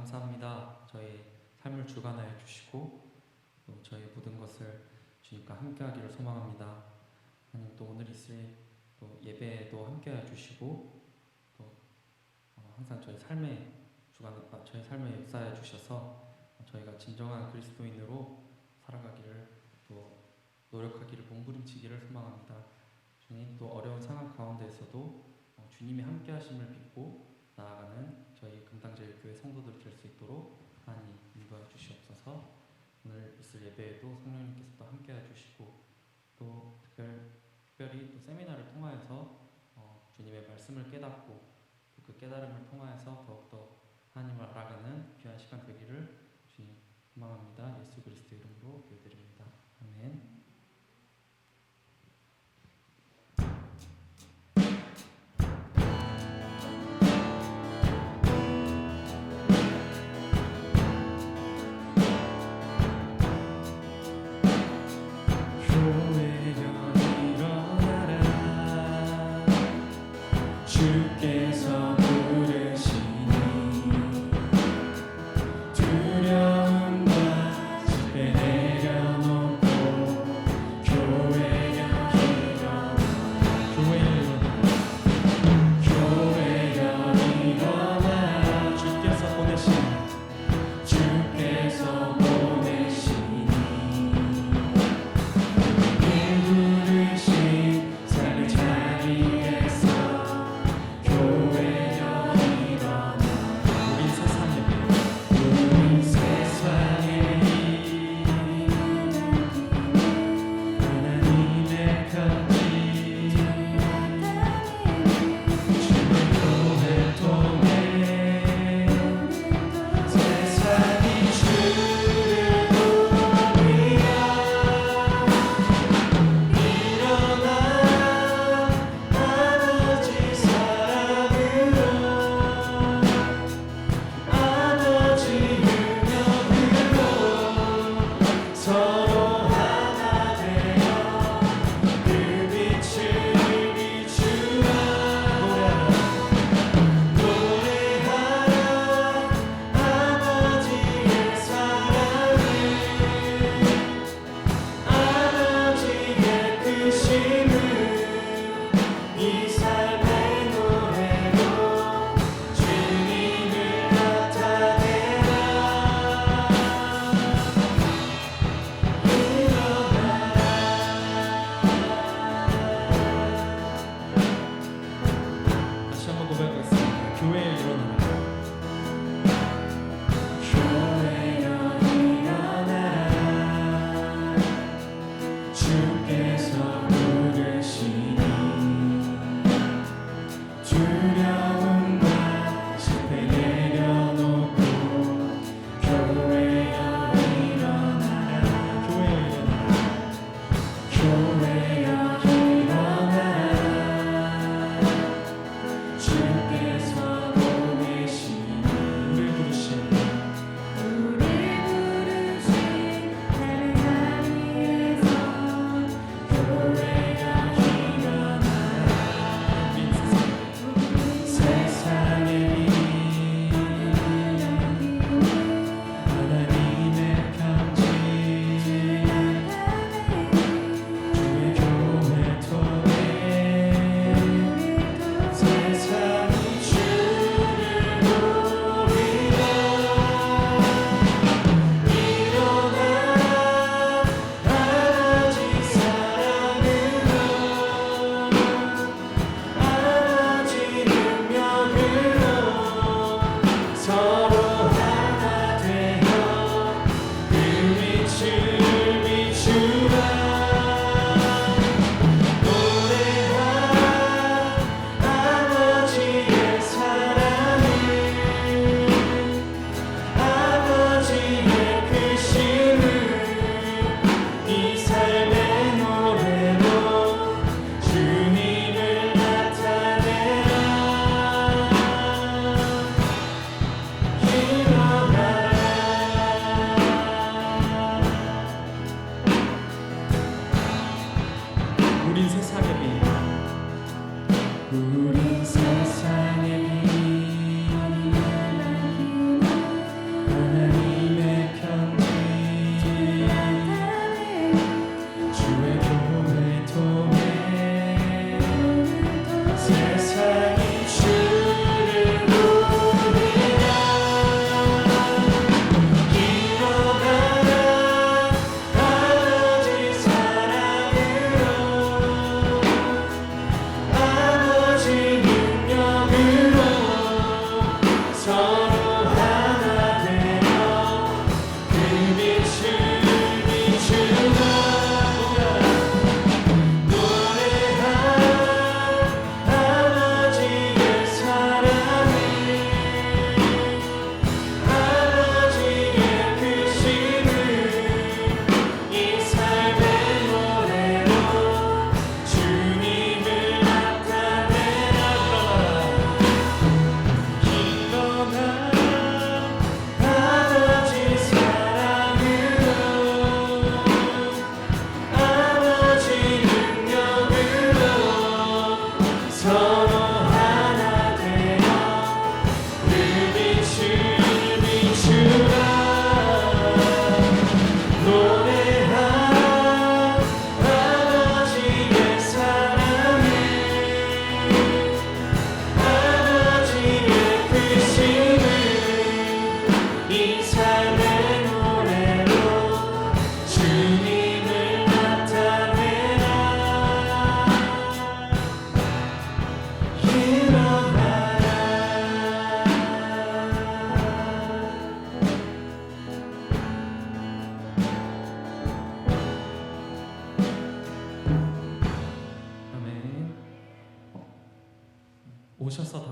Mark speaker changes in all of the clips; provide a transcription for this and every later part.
Speaker 1: 감사합니다. 저희 삶을 주관하여 주시고 또 저희 모든 것을 주님과 함께하기를 소망합니다. 하나님 또 오늘 있을 또 예배에도 함께하여 주시고 또 항상 저희 삶의 저희 삶에 역사해 주셔서 저희가 진정한 그리스도인으로 살아가기를 또 노력하기를 몸부림치기를 소망합니다. 주님 또 어려운 상황 가운데에서도 주님의 함께하심을 믿고 나아가는 저희 금당제일교회 성도들 될 수 있도록 하나님 인도해 주시옵소서. 오늘 있을 예배에도 성령님께서 또 함께해 주시고 또 특별히 또 세미나를 통하여서 주님의 말씀을 깨닫고 그 깨달음을 통하여서 더욱더 하나님을 알아가는 귀한 시간 되기를 주님 소망합니다. 예수 그리스도 이름으로 기도드립니다. 아멘.
Speaker 2: 주께서 부르시니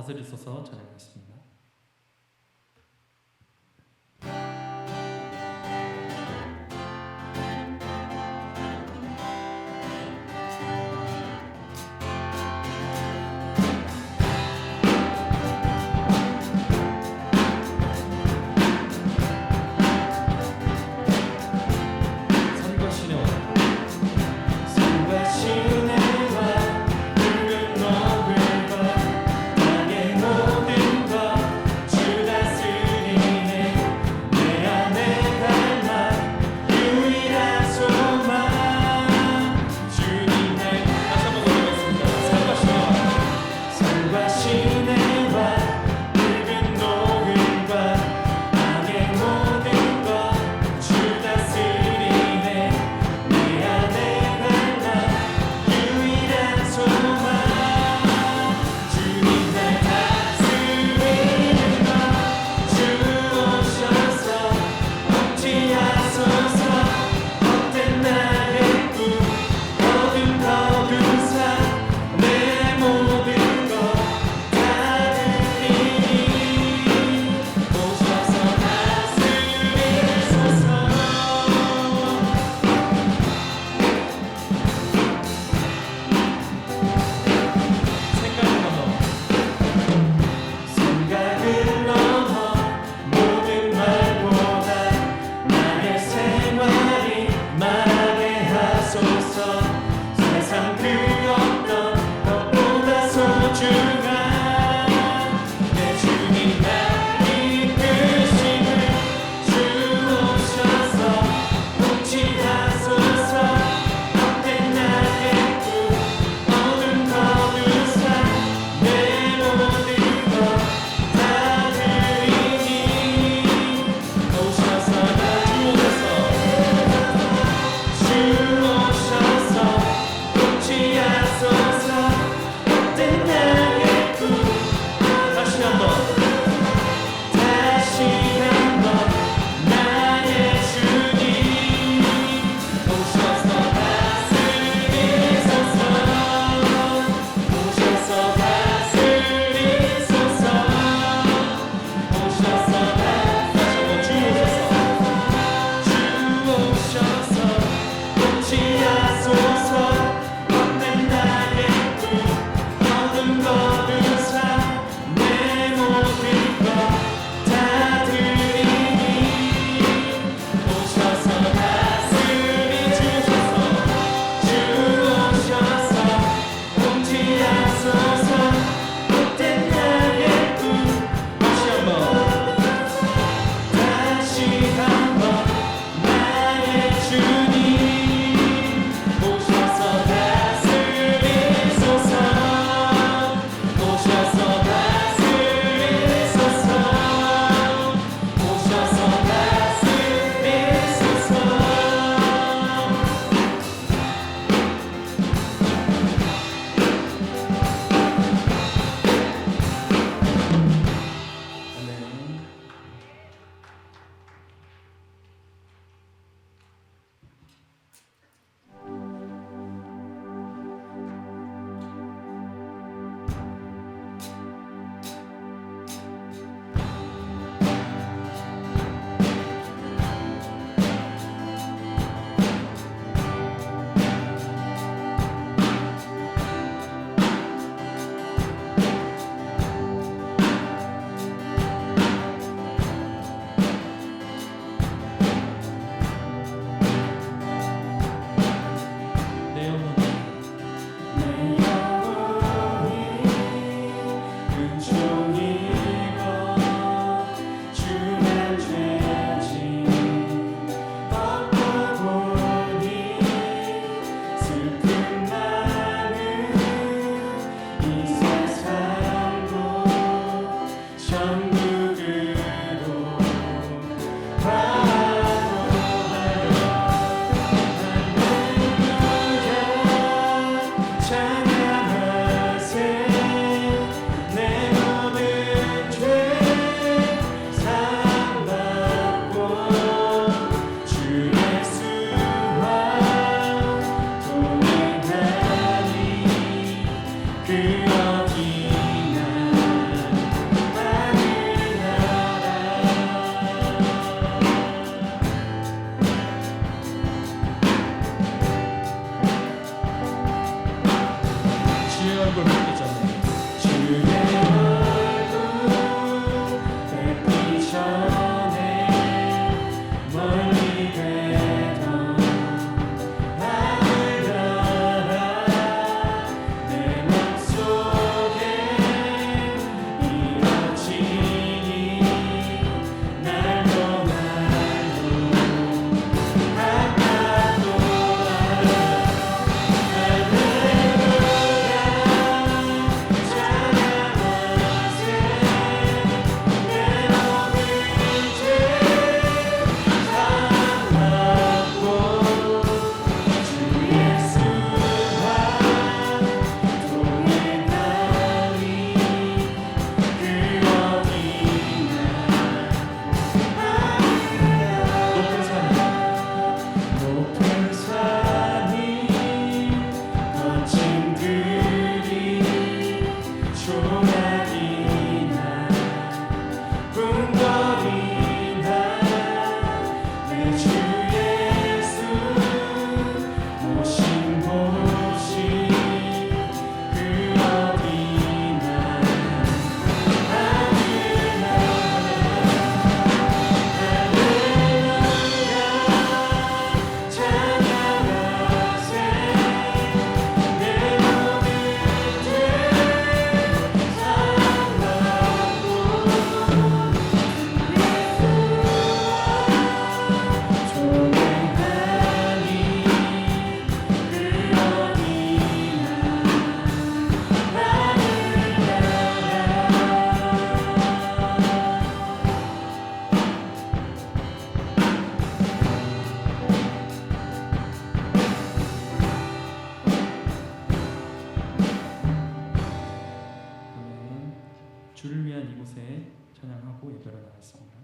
Speaker 1: 다스리소서 찬양하겠습니다.
Speaker 2: 신의 와 붉은 너울과 땅의 모든 것
Speaker 1: 찬양하고 예배로 나가겠습니다.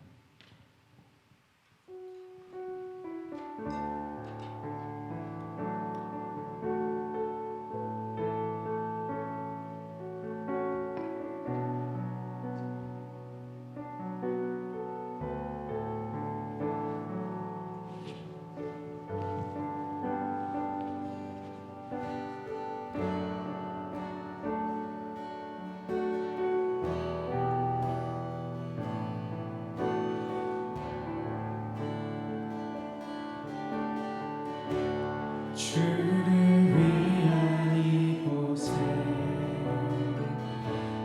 Speaker 1: 주를 위한 이곳에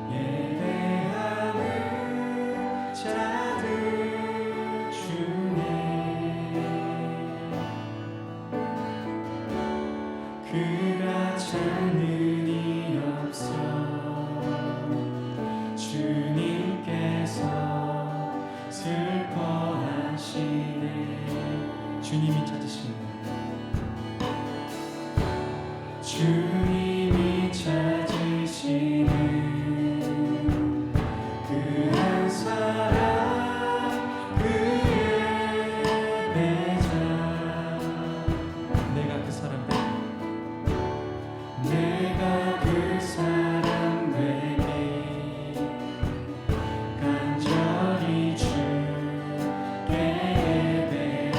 Speaker 1: 예배하는 자들 중에 그가 찾는 이 없어 주님께서 슬퍼하시네. 주님이 찾으시는 주님이 찾으시는 그 한 사람 그의 배자 내가 그 사람 되게 간절히 주께 예배하네.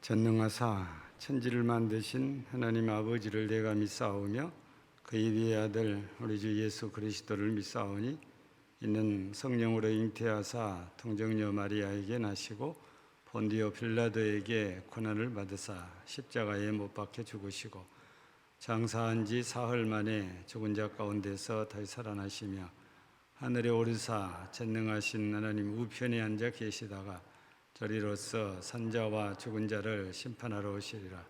Speaker 2: 전능하사 천지를 만드신 하나님 아버지를 내가 믿사오며 그의 위의 아들 우리 주 예수 그리스도를 믿사오니 이는 성령으로 잉태하사 통정녀 마리아에게 나시고 본디오 빌라도에게 고난을 받으사 십자가에 못 박혀 죽으시고 장사한 지 사흘 만에 죽은 자 가운데서 다시 살아나시며 하늘에 오르사 전능하신 하나님 우편에 앉아 계시다가 저리로서 산자와 죽은 자를 심판하러 오시리라.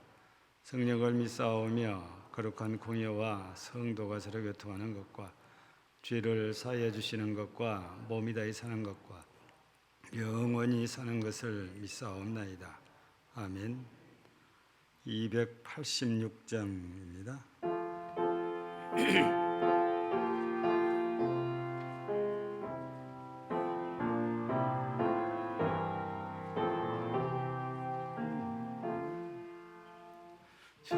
Speaker 2: 성령을 믿사오며 거룩한 공예와 성도가 서로 교통하는 것과 죄를 사하여 주시는 것과 몸이 다히 사는 것과 영원히 사는 것을 믿사옵나이다. 아멘. 286장입니다. 주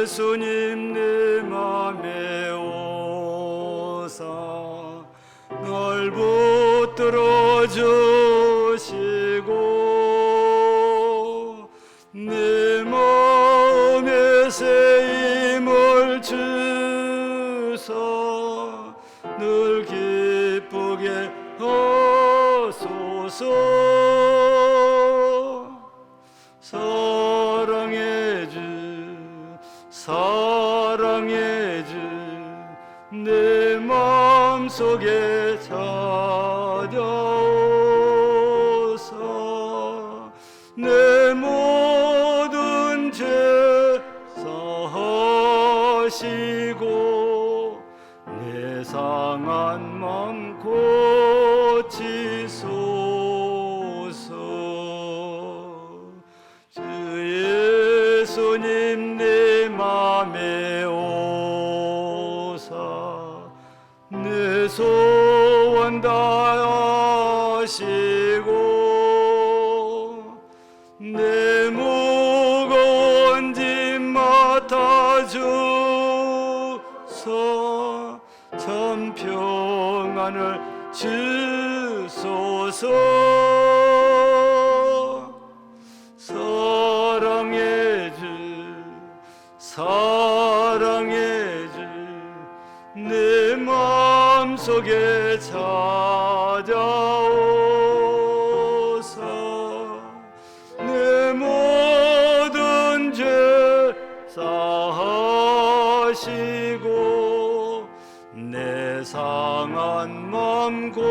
Speaker 2: 예수님 내 맘에 오사 널 붙들어 주시고 내 마음에 새 힘을 주사 늘 기쁘게 하소서. 사랑의 주 내 마음속에 찾아오사 내 모든 죄 사하시고 내 상한 맘 고치소서. 주 예수님 내 맘에 오사 내 소원 다하시고 내 무거운 짐 맡아주사 참 평안을 주소서. 사랑의 주 내 마음속에 찾아오사 내 모든 죄 사하시고 내 상한 맘 고치소서.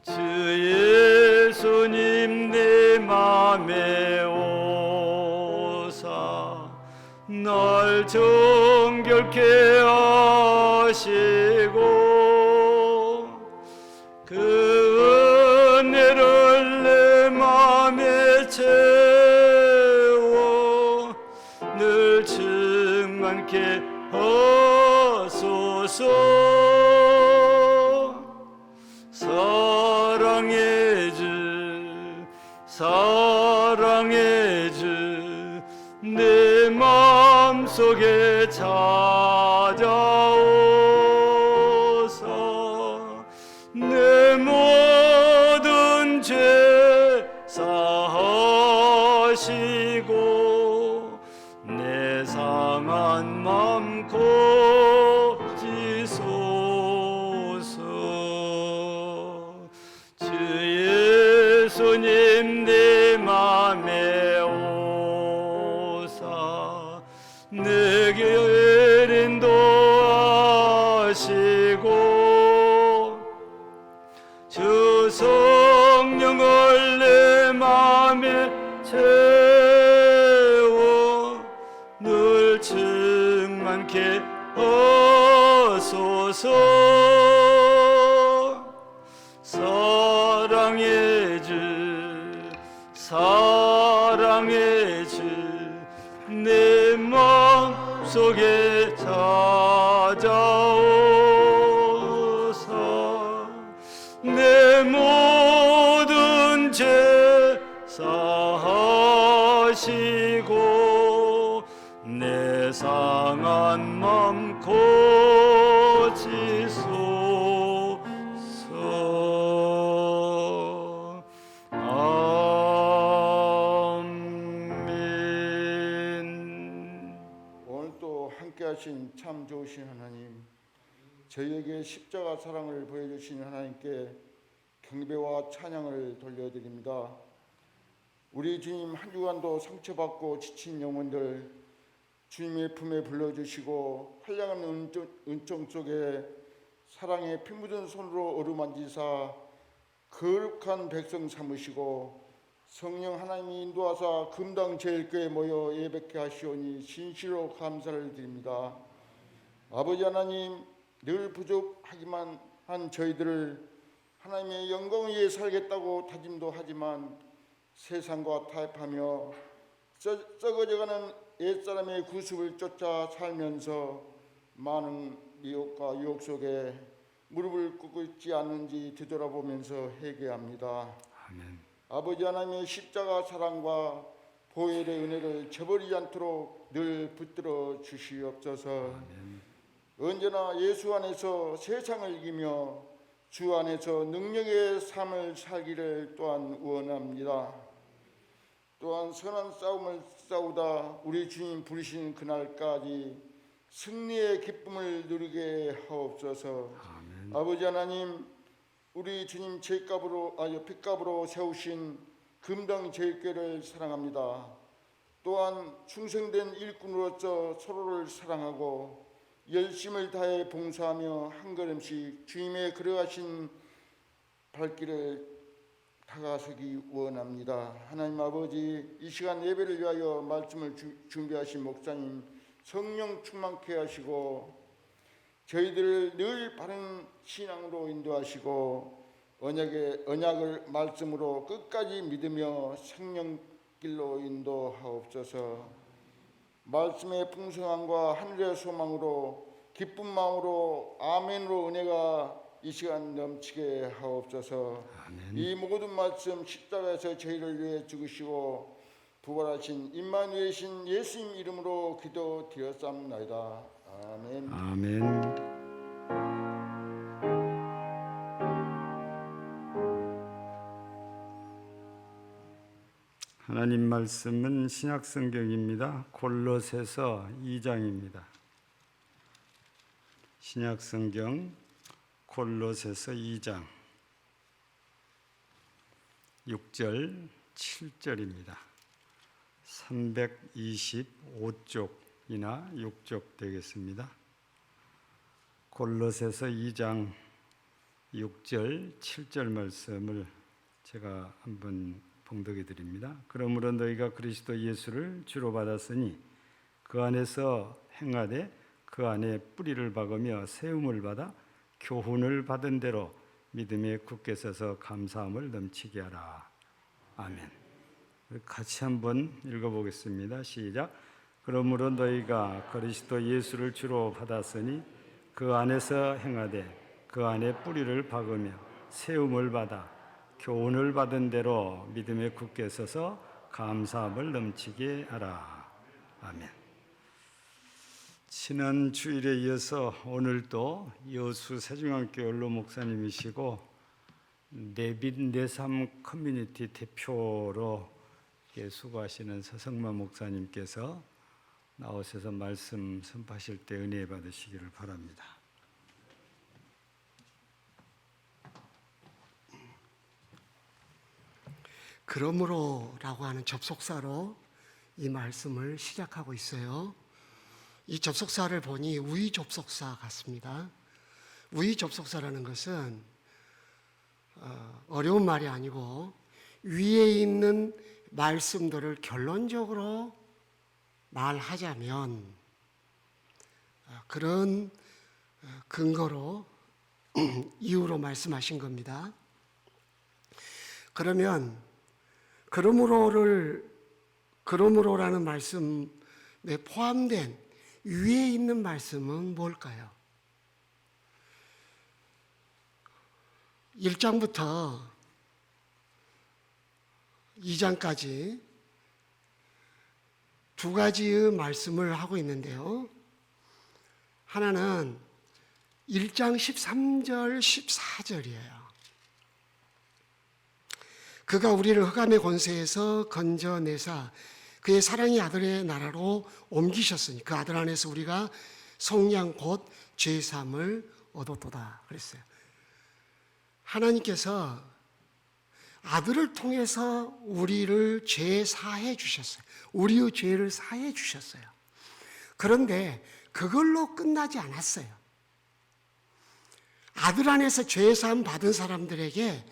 Speaker 2: 주 예수님 내 맘에 오사 날 정결케 하시고 그 은혜를 내 맘에 채워 늘 충만케 하소서. 사랑의 주 내 마음속에 찾아오사 내 모든 죄 사하시고 내 상한 맘 고치소서. 주 예수님 내 맘에 오사 내게 인도하시고 주 성령을 내 맘에 채워 늘 충만케 하소서. 사랑의 주 내 마음속에 찾아오사 내 모든 죄 사하시고 내 상한 맘 고치소서.
Speaker 3: 하신 참 좋으신 하나님, 저희에게 십자가 사랑을 보여주신 하나님께 경배와 찬양을 돌려드립니다. 우리 주님, 한 주간도 상처받고 지친 영혼들 주님의 품에 불러주시고 한량한 은총 속에 사랑의 피 묻은 손으로 어루만지사 거룩한 백성 삼으시고 성령 하나님이 인도하사 금당 제일교회에 모여 예배케 하시오니 진실로 감사를 드립니다. 아버지 하나님, 늘 부족하기만 한 저희들을 하나님의 영광 위에 살겠다고 다짐도 하지만 세상과 타협하며 썩어져가는 옛사람의 구습을 쫓아 살면서 많은 미혹과 유혹 속에 무릎을 꿇고 있지 않는지 뒤돌아보면서 회개합니다.
Speaker 2: 아멘.
Speaker 3: 아버지 하나님의 십자가 사랑과 보혈의 은혜를 저버리지 않도록 늘 붙들어 주시옵소서.
Speaker 2: 아멘.
Speaker 3: 언제나 예수 안에서 세상을 이기며 주 안에서 능력의 삶을 살기를 또한 원합니다. 또한 선한 싸움을 싸우다 우리 주님 부르신 그날까지 승리의 기쁨을 누리게 하옵소서.
Speaker 2: 아멘.
Speaker 3: 아버지 하나님, 우리 주님 핏값으로 세우신 금당 제일교회를 사랑합니다. 또한 충성된 일꾼으로서 서로를 사랑하고 열심을 다해 봉사하며 한 걸음씩 주님의 걸어가신 발길을 다가서기 원합니다. 하나님 아버지, 이 시간 예배를 위하여 말씀을 준비하신 목사님 성령 충만케 하시고 저희들을 늘 바른 신앙으로 인도하시고 언약을 말씀으로 끝까지 믿으며 생명길로 인도하옵소서. 말씀의 풍성함과 하늘의 소망으로 기쁜 마음으로 아멘으로 은혜가 이 시간 넘치게 하옵소서.
Speaker 2: 아멘.
Speaker 3: 이 모든 말씀 십자가에서 저희를 위해 죽으시고 부활하신 임마누엘이신 예수님 이름으로 기도드렸사옵나이다. 아멘.
Speaker 2: 아멘. 하나님 말씀은 신약 성경입니다. 골로새서 2장입니다. 신약 성경 골로새서 2장 6절 7절입니다. 325쪽이나 6쪽 되겠습니다. 골로새서 2장 6절 7절 말씀을 제가 한번 봉독해 드립니다. 그러므로 너희가 그리스도 예수를 주로 받았으니 그 안에서 행하되 그 안에 뿌리를 박으며 세움을 받아 교훈을 받은 대로 믿음에 굳게 서서 감사함을 넘치게 하라. 아멘. 같이 한번 읽어보겠습니다. 시작. 그러므로 너희가 그리스도 예수를 주로 받았으니 그 안에서 행하되 그 안에 뿌리를 박으며 세움을 받아 교훈을 받은 대로 믿음에 굳게 서서 감사함을 넘치게 하라. 아멘. 지난 주일에 이어서 오늘도 여수 세종학교 연로 목사님이시고 내빛 내삼 커뮤니티 대표로 수고하시는 서성만 목사님께서 나오셔서 말씀 선포하실 때 은혜 받으시기를 바랍니다.
Speaker 4: 그러므로라고 하는 접속사로 이 말씀을 시작하고 있어요. 이 접속사를 보니 우의 접속사 같습니다. 우의 접속사라는 것은 어려운 말이 아니고 위에 있는 말씀들을 결론적으로 말하자면 그런 근거로 이유로 말씀하신 겁니다. 그러면 그러므로라는 말씀에 포함된 위에 있는 말씀은 뭘까요? 1장부터 2장까지 두 가지의 말씀을 하고 있는데요. 하나는 1장 13절, 14절이에요. 그가 우리를 흑암의 권세에서 건져내사 그의 사랑의 아들의 나라로 옮기셨으니 그 아들 안에서 우리가 속량 곧 죄사함을 얻었도다 그랬어요. 하나님께서 아들을 통해서 우리를 죄 사해 주셨어요. 우리의 죄를 사해 주셨어요. 그런데 그걸로 끝나지 않았어요. 아들 안에서 죄 사함 받은 사람들에게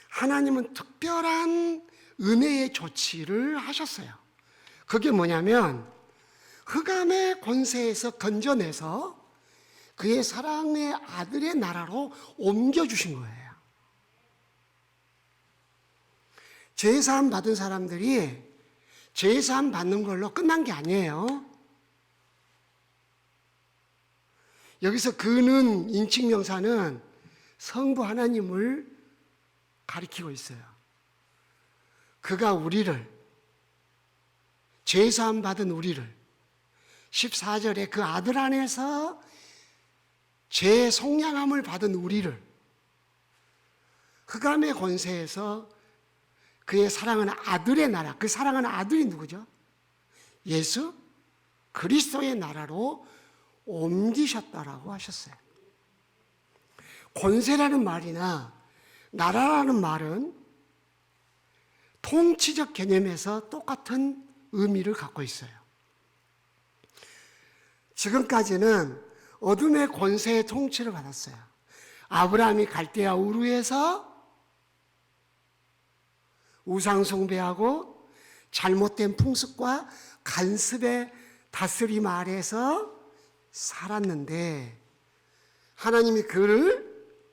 Speaker 4: 하나님은 특별한 은혜의 조치를 하셨어요. 그게 뭐냐면 흑암의 권세에서 건져내서 그의 사랑의 아들의 나라로 옮겨주신 거예요. 죄사함 받은 사람들이 죄사함 받는 걸로 끝난 게 아니에요. 여기서 그는 인칭명사는 성부 하나님을 가리키고 있어요. 그가 우리를, 죄사함 받은 우리를 14절에 그 아들 안에서 죄 속량함을 받은 우리를 흑암의 권세에서 그의 사랑하는 아들의 나라, 그 사랑하는 아들이 누구죠? 예수 그리스도의 나라로 옮기셨다라고 하셨어요. 권세라는 말이나 나라라는 말은 통치적 개념에서 똑같은 의미를 갖고 있어요. 지금까지는 어둠의 권세의 통치를 받았어요. 아브라함이 갈대아 우르에서 우상 숭배하고 잘못된 풍습과 간습의 다스림 아래서 살았는데 하나님이 그를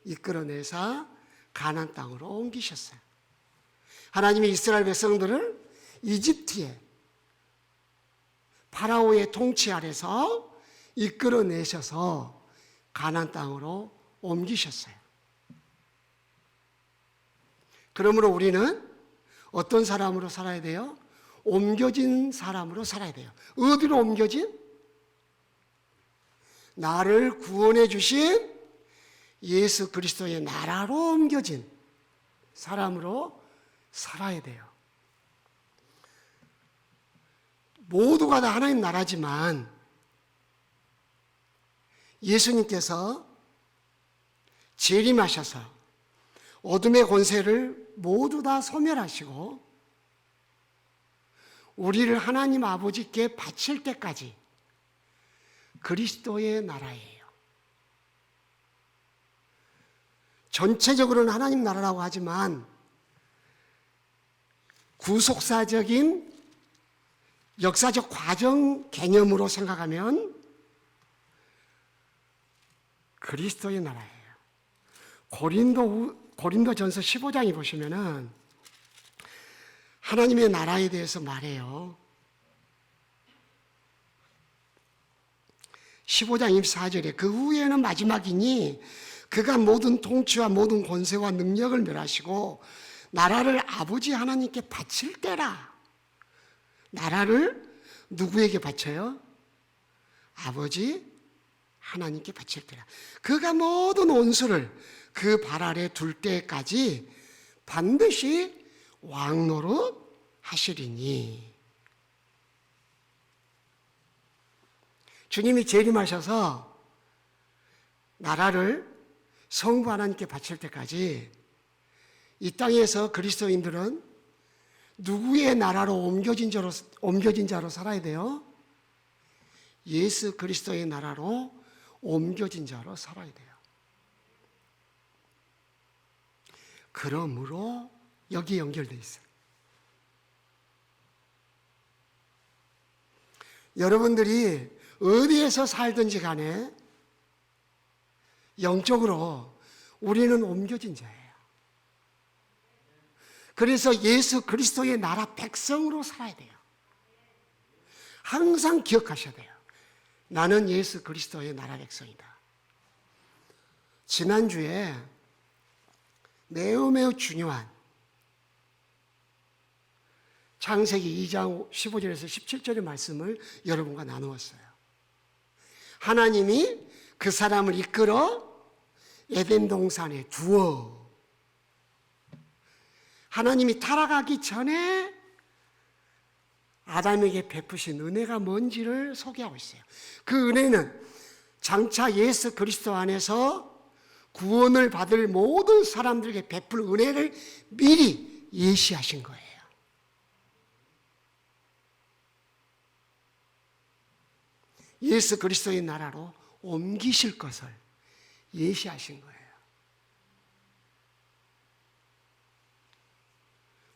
Speaker 4: 이끌어내서 가나안 땅으로 옮기셨어요. 하나님이 이스라엘 백성들을 이집트에 파라오의 통치 아래서 이끌어내셔서 가나안 땅으로 옮기셨어요. 그러므로 우리는 어떤 사람으로 살아야 돼요? 옮겨진 사람으로 살아야 돼요. 어디로 옮겨진? 나를 구원해 주신 예수 그리스도의 나라로 옮겨진 사람으로 살아야 돼요. 모두가 다 하나님 나라지만 예수님께서 재림하셔서 어둠의 권세를 모두 다 소멸하시고 우리를 하나님 아버지께 바칠 때까지 그리스도의 나라예요. 전체적으로는 하나님 나라라고 하지만 구속사적인 역사적 과정 개념으로 생각하면 그리스도의 나라예요. 고린도전서 15장에 보시면은 하나님의 나라에 대해서 말해요. 15장 24절에 그 후에는 마지막이니 그가 모든 통치와 모든 권세와 능력을 멸하시고 나라를 아버지 하나님께 바칠 때라. 나라를 누구에게 바쳐요? 아버지 하나님께 바칠 때라. 그가 모든 원수를 그 발 아래 둘 때까지 반드시 왕노릇 하시리니. 주님이 재림하셔서 나라를 성부 하나님께 바칠 때까지 이 땅에서 그리스도인들은 누구의 나라로 옮겨진 자로 살아야 돼요? 예수 그리스도의 나라로 옮겨진 자로 살아야 돼요. 그러므로 여기 연결되어 있어요. 여러분들이 어디에서 살든지 간에 영적으로 우리는 옮겨진 자예요. 그래서 예수 그리스도의 나라 백성으로 살아야 돼요. 항상 기억하셔야 돼요. 나는 예수 그리스도의 나라 백성이다. 지난주에 매우 중요한 창세기 2장 15절에서 17절의 말씀을 여러분과 나누었어요. 하나님이 그 사람을 이끌어 에덴 동산에 두어 하나님이 타락하기 전에 아담에게 베푸신 은혜가 뭔지를 소개하고 있어요. 그 은혜는 장차 예수 그리스도 안에서 구원을 받을 모든 사람들에게 베풀 은혜를 미리 예시하신 거예요. 예수 그리스도의 나라로 옮기실 것을 예시하신 거예요.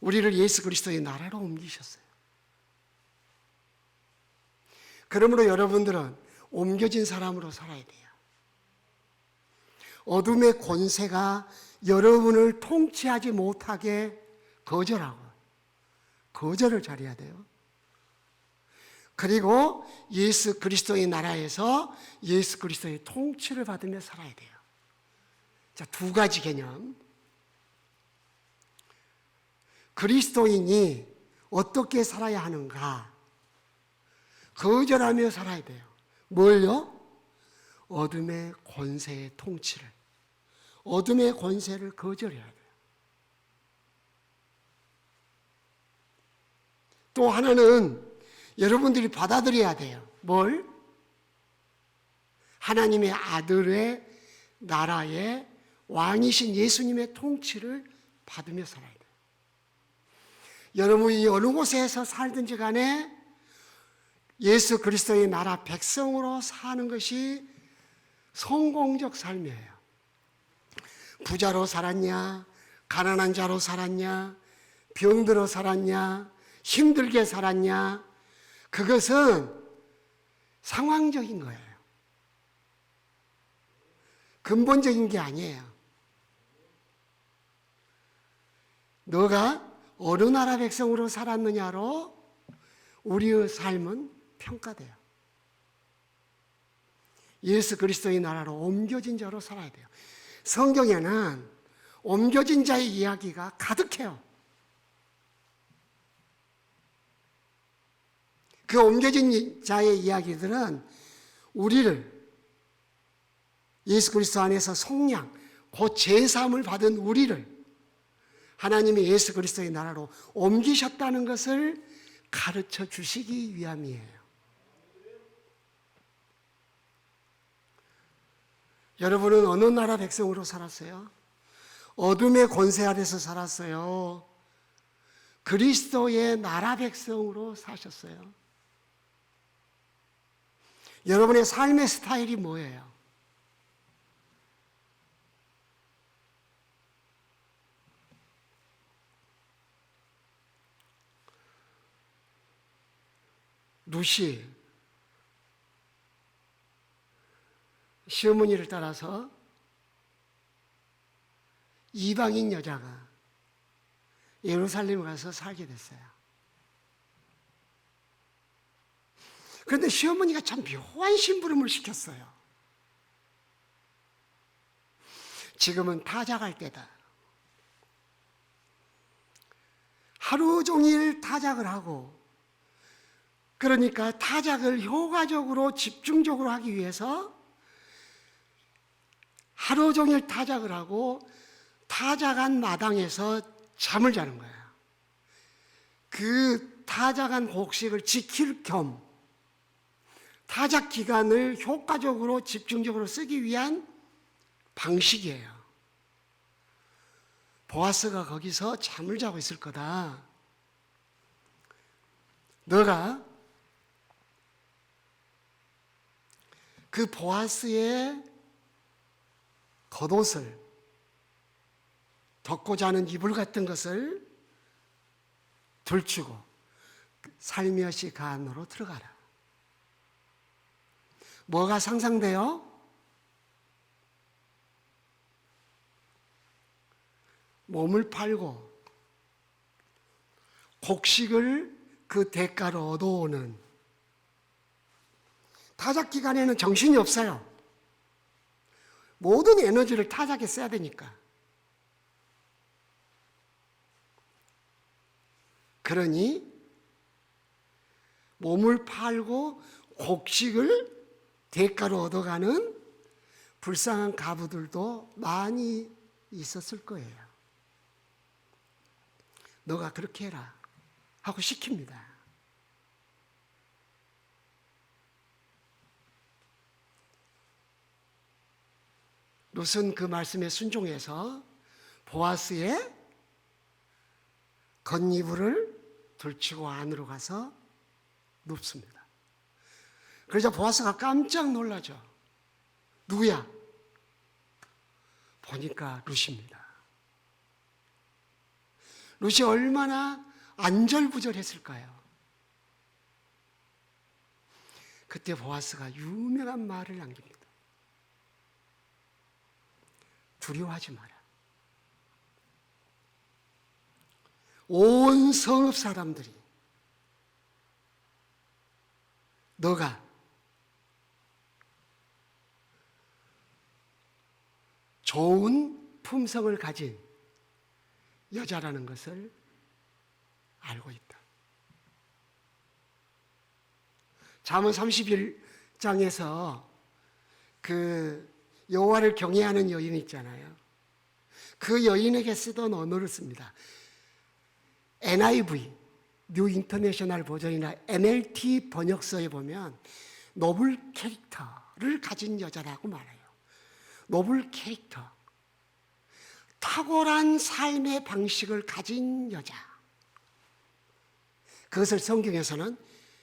Speaker 4: 우리를 예수 그리스도의 나라로 옮기셨어요. 그러므로 여러분들은 옮겨진 사람으로 살아야 돼요. 어둠의 권세가 여러분을 통치하지 못하게 거절을 잘해야 돼요. 그리고 예수 그리스도의 나라에서 예수 그리스도의 통치를 받으며 살아야 돼요. 자, 두 가지 개념. 그리스도인이 어떻게 살아야 하는가? 거절하며 살아야 돼요. 뭘요? 어둠의 권세의 통치를. 어둠의 권세를 거절해야 돼요. 또 하나는 여러분들이 받아들여야 돼요. 뭘? 하나님의 아들의 나라의 왕이신 예수님의 통치를 받으며 살아야 돼요. 여러분이 어느 곳에서 살든지 간에 예수 그리스도의 나라 백성으로 사는 것이 성공적 삶이에요. 부자로 살았냐, 가난한 자로 살았냐, 병들어 살았냐, 힘들게 살았냐, 그것은 상황적인 거예요. 근본적인 게 아니에요. 너가 어느 나라 백성으로 살았느냐로 우리의 삶은 평가돼요. 예수 그리스도의 나라로 옮겨진 자로 살아야 돼요. 성경에는 옮겨진 자의 이야기가 가득해요. 그 옮겨진 자의 이야기들은 우리를 예수 그리스도 안에서 속량, 곧 제3을 받은 우리를 하나님이 예수 그리스도의 나라로 옮기셨다는 것을 가르쳐 주시기 위함이에요. 여러분은 어느 나라 백성으로 살았어요? 어둠의 권세 아래서 살았어요? 그리스도의 나라 백성으로 사셨어요? 여러분의 삶의 스타일이 뭐예요? 루시, 시어머니를 따라서 이방인 여자가 예루살렘에 가서 살게 됐어요. 그런데 시어머니가 참 묘한 심부름을 시켰어요. 지금은 타작할 때다. 하루 종일 타작을 하고, 그러니까 타작을 효과적으로 집중적으로 하기 위해서 하루 종일 타작을 하고 타작한 마당에서 잠을 자는 거예요. 그 타작한 곡식을 지킬 겸 타작 기간을 효과적으로 집중적으로 쓰기 위한 방식이에요. 보아스가 거기서 잠을 자고 있을 거다. 너가 그 보아스의 겉옷을 덮고 자는 이불 같은 것을 들추고 살며시 그 안으로 들어가라. 뭐가 상상돼요? 몸을 팔고 곡식을 그 대가로 얻어오는, 타작 기간에는 정신이 없어요. 모든 에너지를 타작에 써야 되니까. 그러니 몸을 팔고 곡식을 대가로 얻어가는 불쌍한 가부들도 많이 있었을 거예요. 너가 그렇게 해라 하고 시킵니다. 룻은 그 말씀에 순종해서 보아스의 겉이불을 들치고 안으로 가서 눕습니다. 그러자 보아스가 깜짝 놀라죠. 누구야? 보니까 룻입니다. 룻이 얼마나 안절부절했을까요? 그때 보아스가 유명한 말을 남깁니다. 두려워하지 마라. 온 성읍 사람들이 너가 좋은 품성을 가진 여자라는 것을 알고 있다. 잠언 31장에서 그 여호와를 경외하는 여인 있잖아요. 그 여인에게 쓰던 언어를 씁니다. NIV, 뉴 인터내셔널 버전이나 NLT 번역서에 보면 노블 캐릭터를 가진 여자라고 말해요. 노블 캐릭터, 탁월한 삶의 방식을 가진 여자. 그것을 성경에서는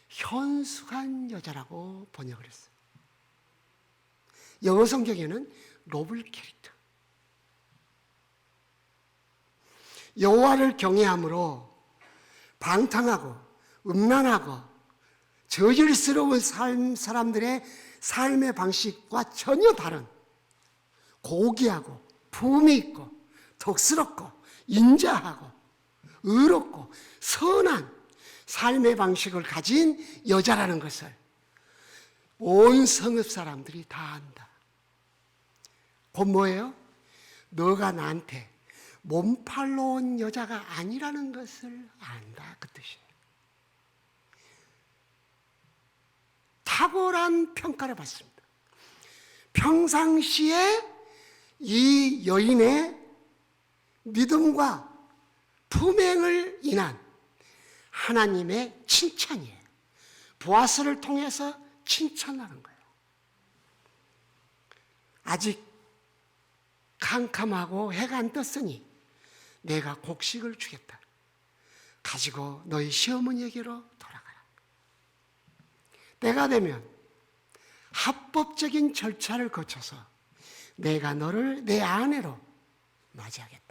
Speaker 4: 현숙한 여자라고 번역을 했어요. 영어 성경에는 노블 캐릭터. 여호와를 경외함으로 방탕하고 음란하고 저질스러운 사람들의 삶의 방식과 전혀 다른 고귀하고 품위 있고 덕스럽고 인자하고 의롭고 선한 삶의 방식을 가진 여자라는 것을 온 성읍 사람들이 다 안다. 곧 뭐예요? 너가 나한테 몸팔로 온 여자가 아니라는 것을 안다. 그 뜻이에요. 탁월한 평가를 받습니다. 평상시에 이 여인의 믿음과 품행을 인한 하나님의 칭찬이에요. 보아스를 통해서 칭찬하는 거예요. 아직 캄캄하고 해가 안 떴으니 내가 곡식을 주겠다. 가지고 너희 시어머니에게로 돌아가라. 때가 되면 합법적인 절차를 거쳐서 내가 너를 내 아내로 맞이하겠다.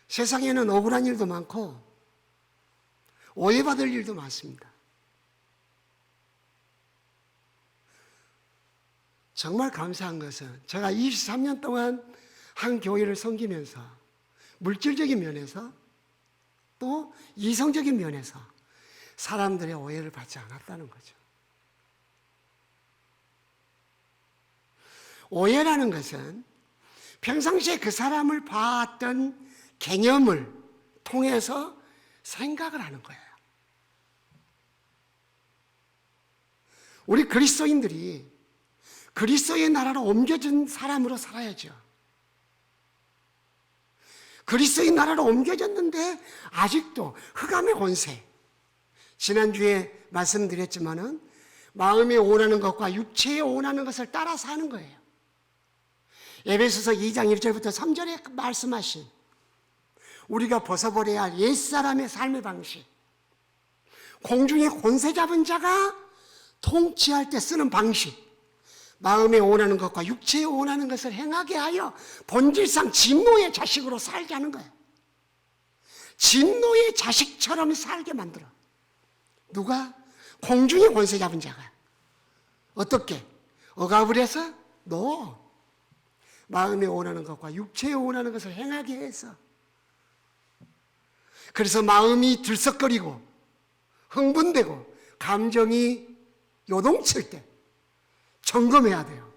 Speaker 4: 세상에는 억울한 일도 많고 오해받을 일도 많습니다. 정말 감사한 것은 제가 23년 동안 한 교회를 섬기면서 물질적인 면에서 또 이성적인 면에서 사람들의 오해를 받지 않았다는 거죠. 오해라는 것은 평상시에 그 사람을 봤던 개념을 통해서 생각을 하는 거예요. 우리 그리스도인들이 그리스도의 나라로 옮겨진 사람으로 살아야죠. 그리스도의 나라로 옮겨졌는데 아직도 흑암의 권세. 지난주에 말씀드렸지만은 마음에 원하는 것과 육체에 원하는 것을 따라 사는 거예요. 에베소서 2장 1절부터 3절에 말씀하신 우리가 벗어버려야 할 옛사람의 삶의 방식, 공중에 권세 잡은 자가 통치할 때 쓰는 방식, 마음에 원하는 것과 육체에 원하는 것을 행하게 하여 본질상 진노의 자식으로 살게 하는 거예요. 진노의 자식처럼 살게 만들어. 누가? 공중에 권세 잡은 자가. 어떻게? 억압을 해서? 너 마음에 원하는 것과 육체에 원하는 것을 행하게 해서. 그래서 마음이 들썩거리고 흥분되고 감정이 요동칠 때 점검해야 돼요.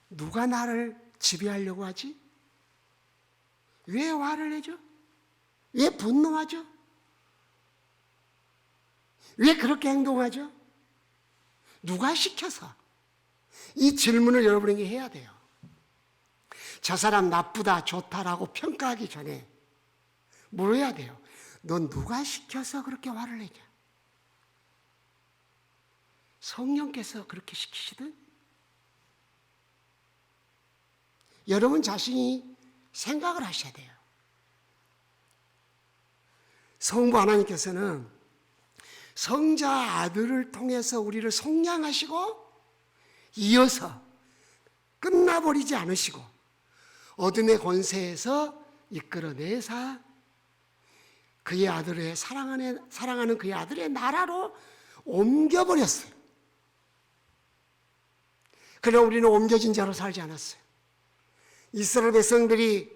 Speaker 4: 누가 나를 지배하려고 하지? 왜 화를 내죠? 왜 분노하죠? 왜 그렇게 행동하죠? 누가 시켜서? 이 질문을 여러분에게 해야 돼요. 저 사람 나쁘다, 좋다라고 평가하기 전에 물어야 돼요. 넌 누가 시켜서 그렇게 화를 내냐? 성령께서 그렇게 시키시든 여러분 자신이 생각을 하셔야 돼요. 성부 하나님께서는 성자 아들을 통해서 우리를 속량하시고 이어서 끝나버리지 않으시고 어둠의 권세에서 이끌어내사 그의 아들의 사랑하는 그의 아들의 나라로 옮겨버렸어요. 그러나 우리는 옮겨진 자로 살지 않았어요. 이스라엘 백성들이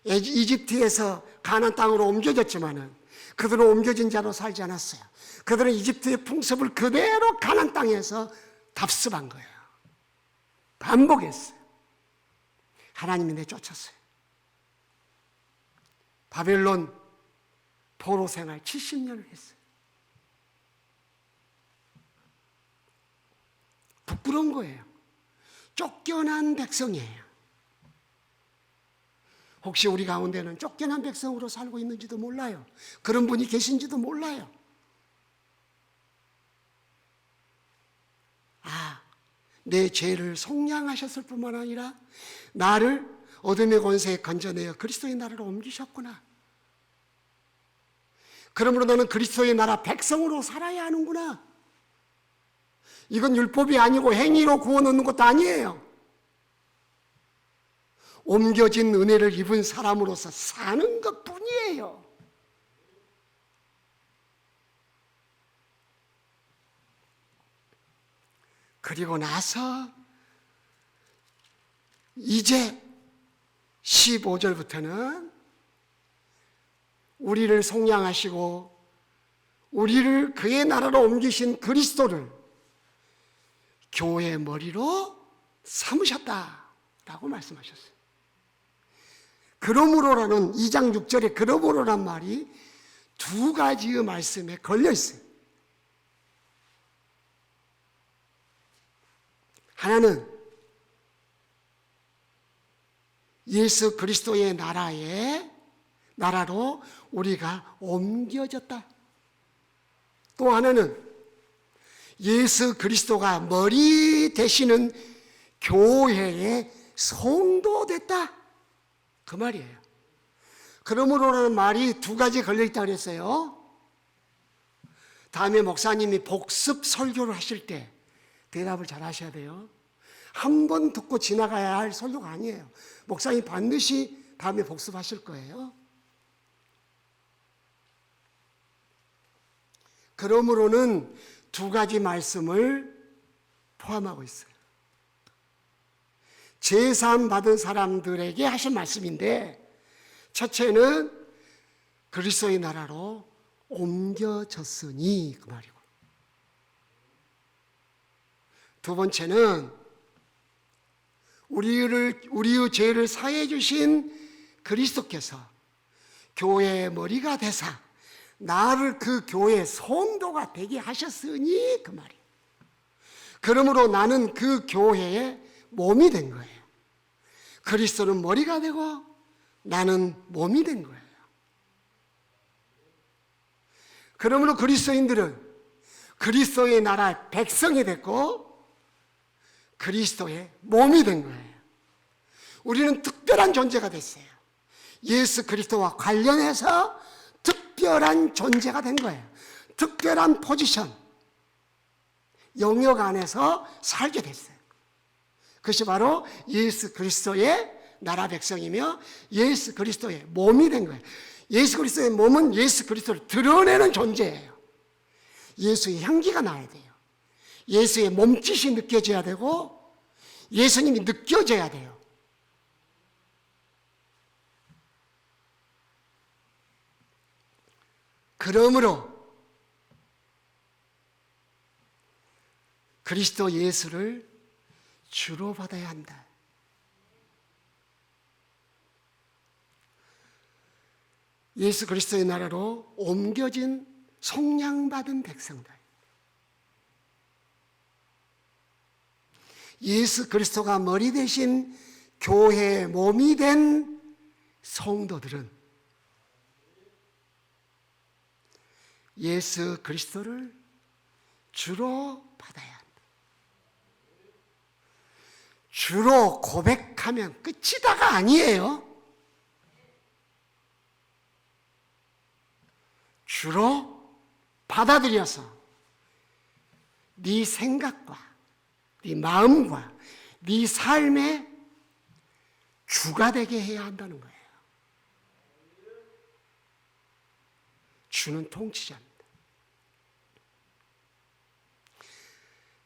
Speaker 4: 이집트에서 가나안 땅으로 옮겨졌지만은 그들은 옮겨진 자로 살지 않았어요. 그들은 이집트의 풍습을 그대로 가나안 땅에서 답습한 거예요. 반복했어요. 하나님이 내쫓았어요. 바벨론 포로 생활 70년을 했어요. 부끄러운 거예요. 쫓겨난 백성이에요. 혹시 우리 가운데는 쫓겨난 백성으로 살고 있는지도 몰라요. 그런 분이 계신지도 몰라요. 내 죄를 속량하셨을 뿐만 아니라 나를 어둠의 권세에 건져내어 그리스도의 나라로 옮기셨구나. 그러므로 너는 그리스도의 나라 백성으로 살아야 하는구나. 이건 율법이 아니고 행위로 구원 얻는 것도 아니에요. 옮겨진 은혜를 입은 사람으로서 사는 것뿐이에요. 그리고 나서 이제 15절부터는 우리를 속량하시고 우리를 그의 나라로 옮기신 그리스도를 교회의 머리로 삼으셨다라고 말씀하셨어요. 그러므로라는 2장 6절에 그러므로란 말이 두 가지의 말씀에 걸려 있어요. 하나는 예수 그리스도의 나라로 우리가 옮겨졌다. 또 하나는 예수 그리스도가 머리 되시는 교회의 성도됐다. 그 말이에요. 그러므로라는 말이 두 가지 걸려있다고 그랬어요. 다음에 목사님이 복습 설교를 하실 때 대답을 잘 하셔야 돼요. 한 번 듣고 지나가야 할 설교가 아니에요. 목사님 반드시 다음에 복습하실 거예요. 그러므로는 두 가지 말씀을 포함하고 있어요. 제사함 받은 사람들에게 하신 말씀인데, 첫째는 그리스도의 나라로 옮겨졌으니 그 말이고, 두 번째는 우리의 죄를 사해 주신 그리스도께서 교회의 머리가 되사 나를 그 교회의 성도가 되게 하셨으니 그 말이에요. 그러므로 나는 그 교회의 몸이 된 거예요. 그리스도는 머리가 되고 나는 몸이 된 거예요. 그러므로 그리스도인들은 그리스도의 나라 백성이 됐고 그리스도의 몸이 된 거예요. 우리는 특별한 존재가 됐어요. 예수 그리스도와 관련해서 특별한 존재가 된 거예요. 특별한 포지션, 영역 안에서 살게 됐어요. 그것이 바로 예수 그리스도의 나라 백성이며 예수 그리스도의 몸이 된 거예요. 예수 그리스도의 몸은 예수 그리스도를 드러내는 존재예요. 예수의 향기가 나야 돼요. 예수의 몸짓이 느껴져야 되고 예수님이 느껴져야 돼요. 그러므로 그리스도 예수를 주로 받아야 한다. 예수 그리스도의 나라로 옮겨진 속량받은 백성들, 예수 그리스도가 머리 대신 교회의 몸이 된 성도들은 예수 그리스도를 주로 받아야 한다. 주로 고백하면 끝이다가 아니에요. 주로 받아들여서 네 생각과 네 마음과 네 삶의 주가 되게 해야 한다는 거예요. 주는 통치자입니다.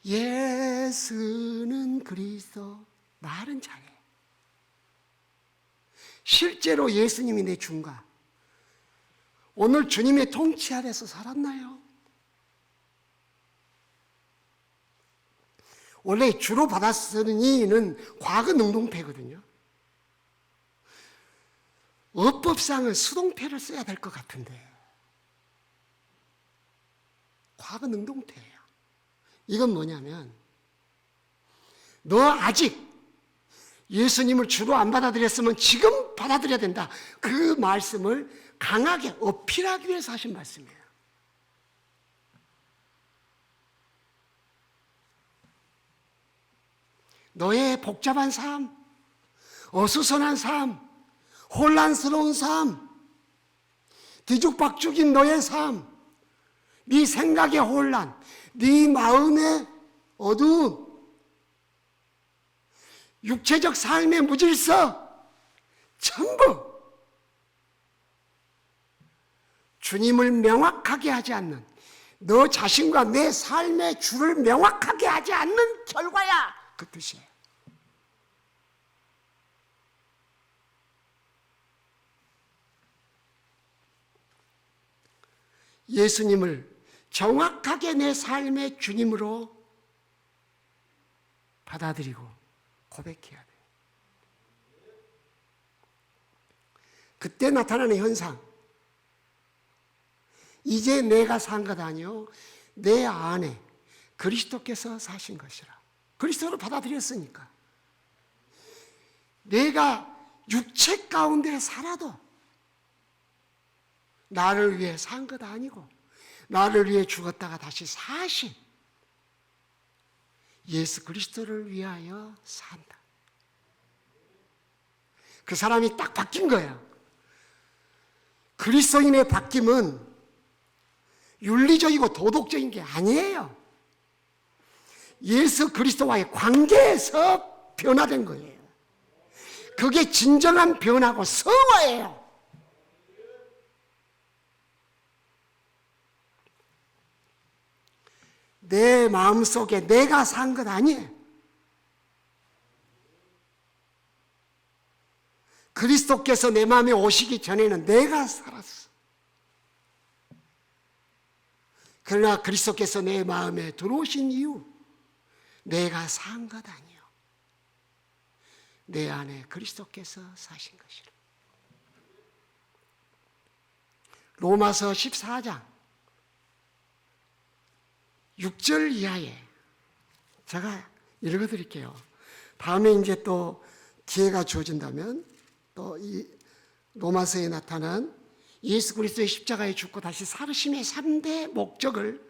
Speaker 4: 예수는 그리스도, 말은 잘해. 실제로 예수님이 내 주인가? 오늘 주님의 통치 아래서 살았나요? 원래 주로 받았으니는 과거 능동태거든요. 어법상은 수동태를 써야 될 것 같은데 과거 능동태예요. 이건 뭐냐면 너 아직 예수님을 주로 안 받아들였으면 지금 받아들여야 된다. 그 말씀을 강하게 어필하기 위해서 하신 말씀이에요. 너의 복잡한 삶, 어수선한 삶, 혼란스러운 삶, 뒤죽박죽인 너의 삶, 네 생각의 혼란, 네 마음의 어두움, 육체적 삶의 무질서, 전부 주님을 명확하게 하지 않는, 너 자신과 내 삶의 주를 명확하게 하지 않는 결과야. 그 뜻이에요. 예수님을 정확하게 내 삶의 주님으로 받아들이고 고백해야 돼요. 그때 나타나는 현상, 이제 내가 산 것 아니요 내 안에 그리스도께서 사신 것이라. 그리스도를 받아들였으니까 내가 육체 가운데 살아도 나를 위해 산 것 아니고 나를 위해 죽었다가 다시 사신 예수 그리스도를 위하여 산다. 그 사람이 딱 바뀐 거예요. 그리스도인의 바뀜은 윤리적이고 도덕적인 게 아니에요. 예수 그리스도와의 관계에서 변화된 거예요. 그게 진정한 변화고 성화예요. 내 마음속에 내가 산 것 아니에요. 그리스도께서 내 마음에 오시기 전에는 내가 살았어. 그러나 그리스도께서 내 마음에 들어오신 이후 내가 산 것 아니요 내 안에 그리스도께서 사신 것이라. 로마서 14장 6절 이하에 제가 읽어드릴게요. 다음에 이제 또 기회가 주어진다면 또 이 로마서에 나타난 예수 그리스도의 십자가에 죽고 다시 살으심의 3대 목적을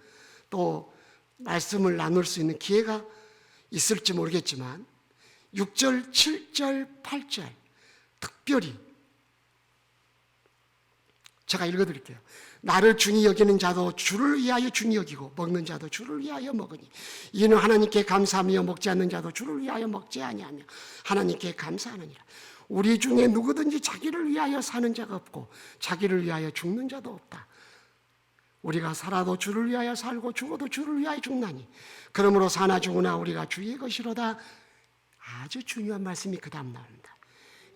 Speaker 4: 또 말씀을 나눌 수 있는 기회가 있을지 모르겠지만 6절, 7절, 8절 특별히 제가 읽어드릴게요. 나를 중히 여기는 자도 주를 위하여 중히 여기고 먹는 자도 주를 위하여 먹으니 이는 하나님께 감사하며 먹지 않는 자도 주를 위하여 먹지 아니하며 하나님께 감사하느니라. 우리 중에 누구든지 자기를 위하여 사는 자가 없고 자기를 위하여 죽는 자도 없다. 우리가 살아도 주를 위하여 살고 죽어도 주를 위하여 죽나니 그러므로 사나 죽으나 우리가 주의 것이로다. 아주 중요한 말씀이 그 다음 나옵니다.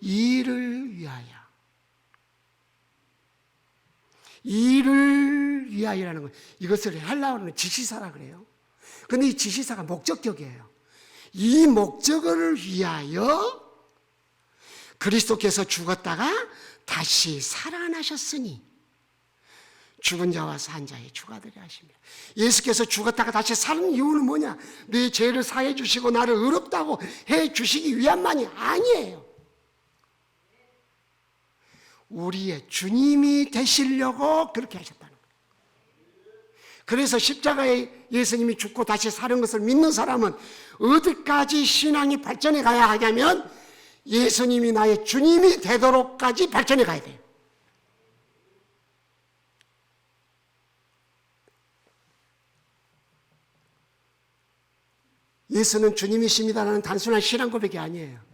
Speaker 4: 이를 위하여. 이를 위하여라는 건 이것을 헬라어로는 지시사라 그래요. 그런데 이 지시사가 목적격이에요. 이 목적을 위하여 그리스도께서 죽었다가 다시 살아나셨으니 죽은 자와 산 자의 주가 되려 하십니다. 예수께서 죽었다가 다시 사는 이유는 뭐냐? 내 죄를 사해 주시고 나를 의롭다고 해 주시기 위함만이 아니에요. 우리의 주님이 되시려고 그렇게 하셨다는 거예요. 그래서 십자가에 예수님이 죽고 다시 사는 것을 믿는 사람은 어디까지 신앙이 발전해 가야 하냐면 예수님이 나의 주님이 되도록까지 발전해 가야 돼요. 예수는 주님이십니다라는 단순한 신앙 고백이 아니에요.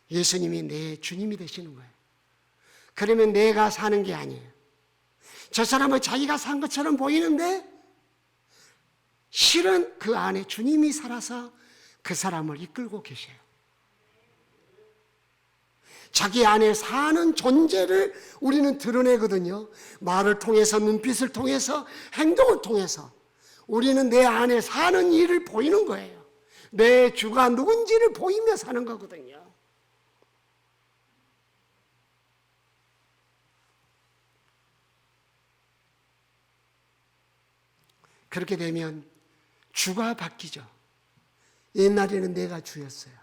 Speaker 4: 예수님이 내 주님이 되시는 거예요. 그러면 내가 사는 게 아니에요. 저 사람은 자기가 산 것처럼 보이는데 실은 그 안에 주님이 살아서 그 사람을 이끌고 계셔요. 자기 안에 사는 존재를 우리는 드러내거든요. 말을 통해서, 눈빛을 통해서, 행동을 통해서 우리는 내 안에 사는 일을 보이는 거예요. 내 주가 누군지를 보이며 사는 거거든요. 그렇게 되면 주가 바뀌죠. 옛날에는 내가 주였어요.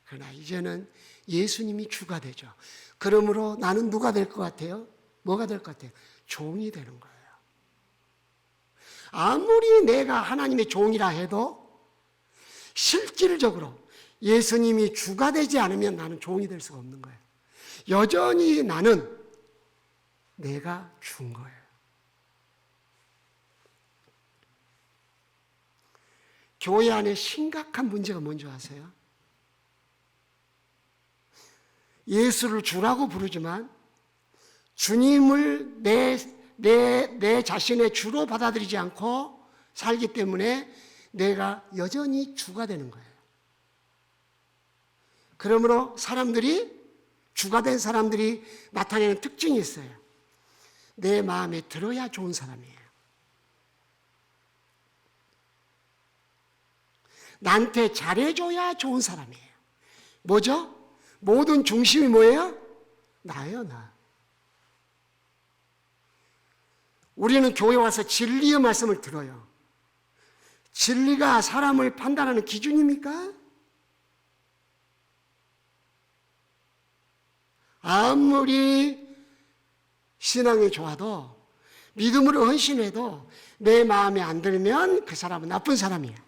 Speaker 4: 그러나 이제는 예수님이 주가 되죠. 그러므로 나는 누가 될 것 같아요? 뭐가 될 것 같아요? 종이 되는 거예요. 아무리 내가 하나님의 종이라 해도 실질적으로 예수님이 주가 되지 않으면 나는 종이 될 수가 없는 거예요. 여전히 나는 내가 주인 거예요. 교회 안에 심각한 문제가 뭔지 아세요? 예수를 주라고 부르지만 주님을 내 자신의 주로 받아들이지 않고 살기 때문에 내가 여전히 주가 되는 거예요. 그러므로 주가 된 사람들이 나타내는 특징이 있어요. 내 마음에 들어야 좋은 사람이에요. 나한테 잘해줘야 좋은 사람이에요. 뭐죠? 모든 중심이 뭐예요? 나예요, 나. 우리는 교회 와서 진리의 말씀을 들어요. 진리가 사람을 판단하는 기준입니까? 아무리 신앙이 좋아도 믿음으로 헌신해도 내 마음에 안 들면 그 사람은 나쁜 사람이에요.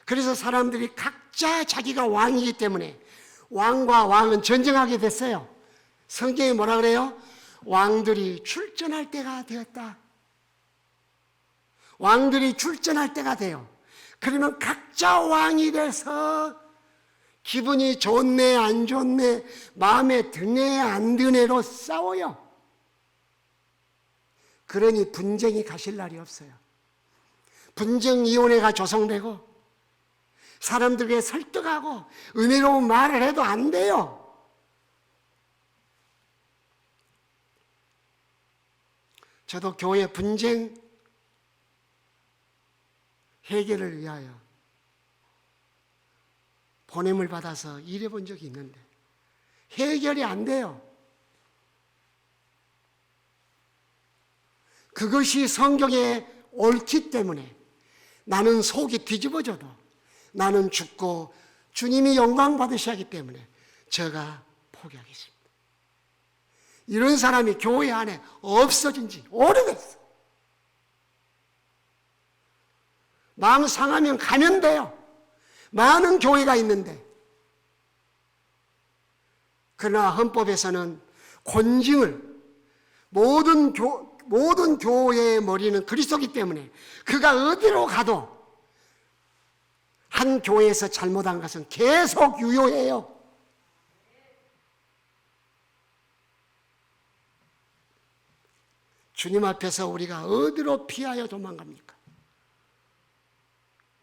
Speaker 4: 그래서 사람들이 각자 자기가 왕이기 때문에 왕과 왕은 전쟁하게 됐어요. 성경이 뭐라 그래요? 왕들이 출전할 때가 되었다. 왕들이 출전할 때가 돼요. 그러면 각자 왕이 돼서 기분이 좋네 안 좋네 마음에 드네 안 드네로 싸워요. 그러니 분쟁이 가실 날이 없어요. 분쟁위원회가 조성되고 사람들에게 설득하고 은혜로운 말을 해도 안 돼요. 저도 교회 분쟁 해결을 위하여 보냄을 받아서 일해본 적이 있는데 해결이 안 돼요. 그것이 성경에 옳기 때문에 나는 속이 뒤집어져도 나는 죽고 주님이 영광 받으셔야 하기 때문에 제가 포기하겠습니다. 이런 사람이 교회 안에 없어진 지 오래됐어. 마음 상하면 가면 돼요. 많은 교회가 있는데. 그러나 헌법에서는 권징을 모든 교회의 머리는 그리스도이기 때문에 그가 어디로 가도 한 교회에서 잘못한 것은 계속 유효해요. 주님 앞에서 우리가 어디로 피하여 도망갑니까?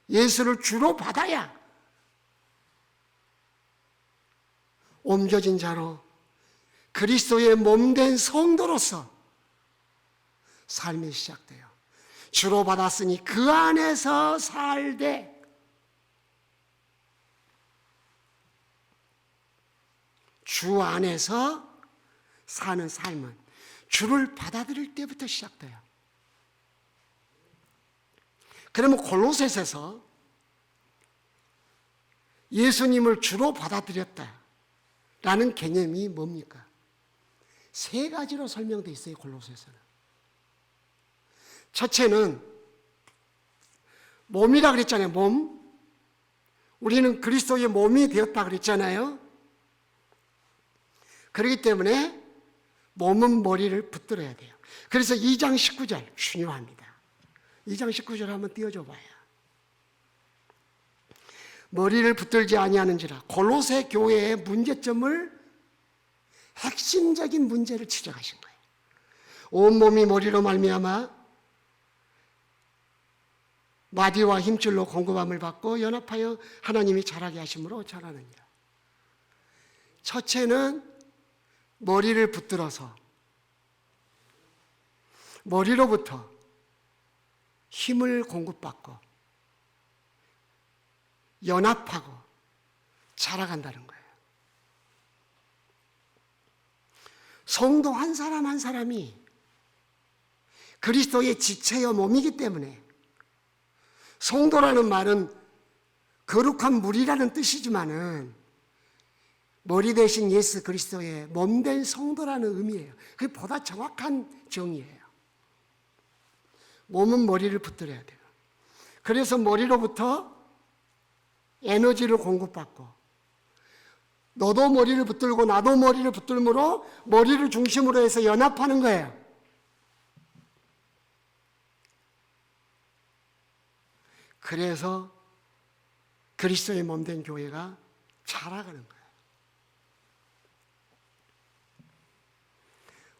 Speaker 4: 예수를 주로 받아야 옮겨진 자로 그리스도의 몸된 성도로서 삶이 시작돼요. 주로 받았으니 그 안에서 살되 주 안에서 사는 삶은 주를 받아들일 때부터 시작돼요. 그러면 골로새서에서 예수님을 주로 받아들였다라는 개념이 뭡니까? 세 가지로 설명되어 있어요, 골로새서는. 첫째는 몸이라 그랬잖아요, 몸. 우리는 그리스도의 몸이 되었다 그랬잖아요. 그렇기 때문에 몸은 머리를 붙들어야 돼요. 그래서 2장 19절 중요합니다. 2장 19절 한번 띄워줘 봐요. 머리를 붙들지 아니하는지라. 골로새 교회의 문제점을, 핵심적인 문제를 지적하신 거예요. 온몸이 머리로 말미암아 마디와 힘줄로 공급함을 받고 연합하여 하나님이 자라게 하심으로 자라느니라. 첫째는 머리를 붙들어서 머리로부터 힘을 공급받고 연합하고 자라간다는 거예요. 성도 한 사람 한 사람이 그리스도의 지체여 몸이기 때문에, 성도라는 말은 거룩한 무리라는 뜻이지만은 머리 대신 예수 그리스도의 몸된 성도라는 의미예요. 그게 보다 정확한 정의예요. 몸은 머리를 붙들어야 돼요. 그래서 머리로부터 에너지를 공급받고, 너도 머리를 붙들고 나도 머리를 붙들므로 머리를 중심으로 해서 연합하는 거예요. 그래서 그리스도의 몸된 교회가 자라가는 거예요.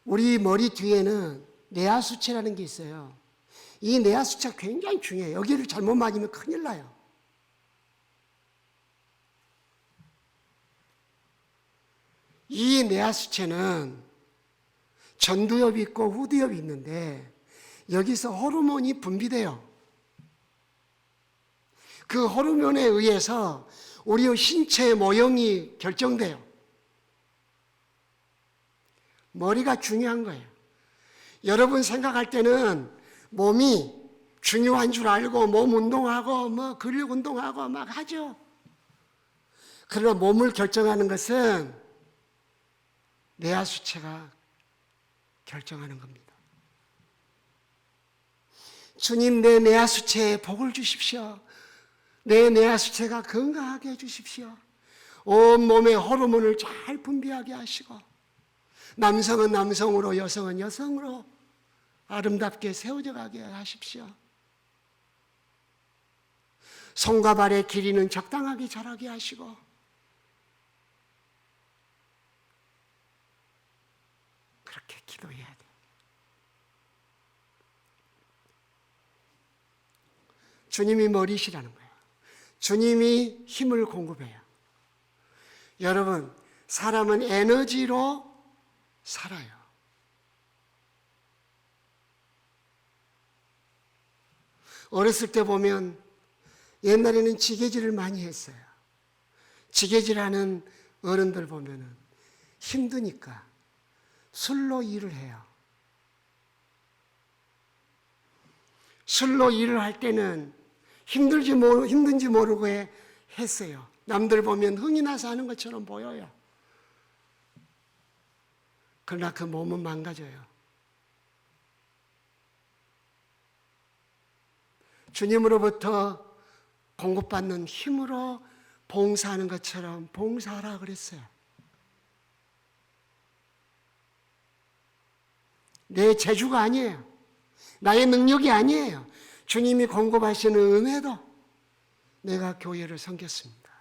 Speaker 4: 우리 머리 뒤에는 내하수체라는 게 있어요. 이 내하수체가 굉장히 중요해요. 여기를 잘못 맞으면 큰일 나요. 이 내하수체는 전두엽이 있고 후두엽이 있는데, 여기서 호르몬이 분비돼요. 그 호르몬에 의해서 우리 신체의 모형이 결정돼요. 머리가 중요한 거예요. 여러분 생각할 때는 몸이 중요한 줄 알고 몸 운동하고 뭐 근력 운동하고 막 하죠. 그러나 몸을 결정하는 것은 내하수체가 결정하는 겁니다. 주님, 내 내하수체에 복을 주십시오. 내 내하수체가 건강하게 해주십시오. 온몸의 호르몬을 잘 분비하게 하시고, 남성은 남성으로 여성은 여성으로 아름답게 세워져 가게 하십시오. 손과 발의 길이는 적당하게 자라게 하시고, 그렇게 기도해야 돼요. 주님이 머리시라는 거예요. 주님이 힘을 공급해요. 여러분, 사람은 에너지로 살아요. 어렸을 때 보면 옛날에는 지게질을 많이 했어요. 지게질하는 어른들 보면은 힘드니까 술로 일을 해요. 술로 일을 할 때는 힘든지 모르고 했어요. 남들 보면 흥이 나서 하는 것처럼 보여요. 그러나 그 몸은 망가져요. 주님으로부터 공급받는 힘으로 봉사하는 것처럼 봉사하라 그랬어요. 내 재주가 아니에요. 나의 능력이 아니에요. 주님이 공급하시는 은혜도 내가 교회를 섬겼습니다.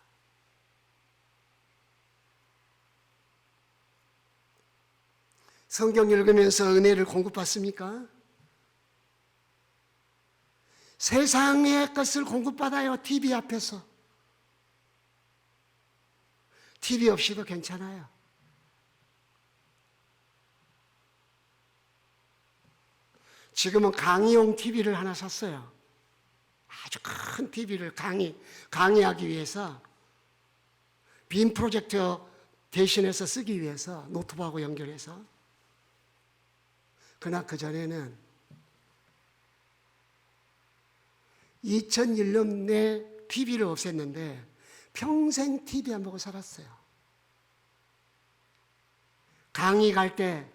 Speaker 4: 성경 읽으면서 은혜를 공급받습니까? 세상의 것을 공급받아요. TV 앞에서. TV 없이도 괜찮아요. 지금은 강의용 TV를 하나 샀어요. 아주 큰 TV를 강의하기 위해서, 빔 프로젝터 대신해서 쓰기 위해서 노트북하고 연결해서. 그러나 그전에는 2001년에 TV를 없앴는데 평생 TV 안 보고 살았어요. 강의 갈 때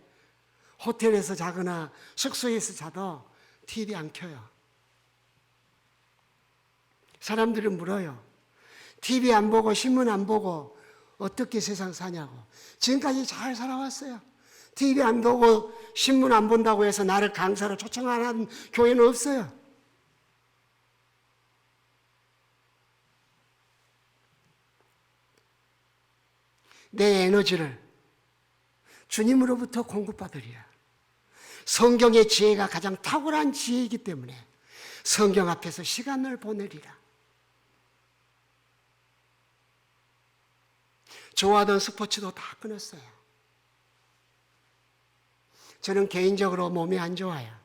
Speaker 4: 호텔에서 자거나 숙소에서 자도 TV 안 켜요. 사람들은 물어요. TV 안 보고 신문 안 보고 어떻게 세상 사냐고. 지금까지 잘 살아왔어요. TV 안 보고 신문 안 본다고 해서 나를 강사로 초청하는 교회는 없어요. 내 에너지를 주님으로부터 공급받으리라. 성경의 지혜가 가장 탁월한 지혜이기 때문에 성경 앞에서 시간을 보내리라. 좋아하던 스포츠도 다 끊었어요. 저는 개인적으로 몸이 안 좋아요.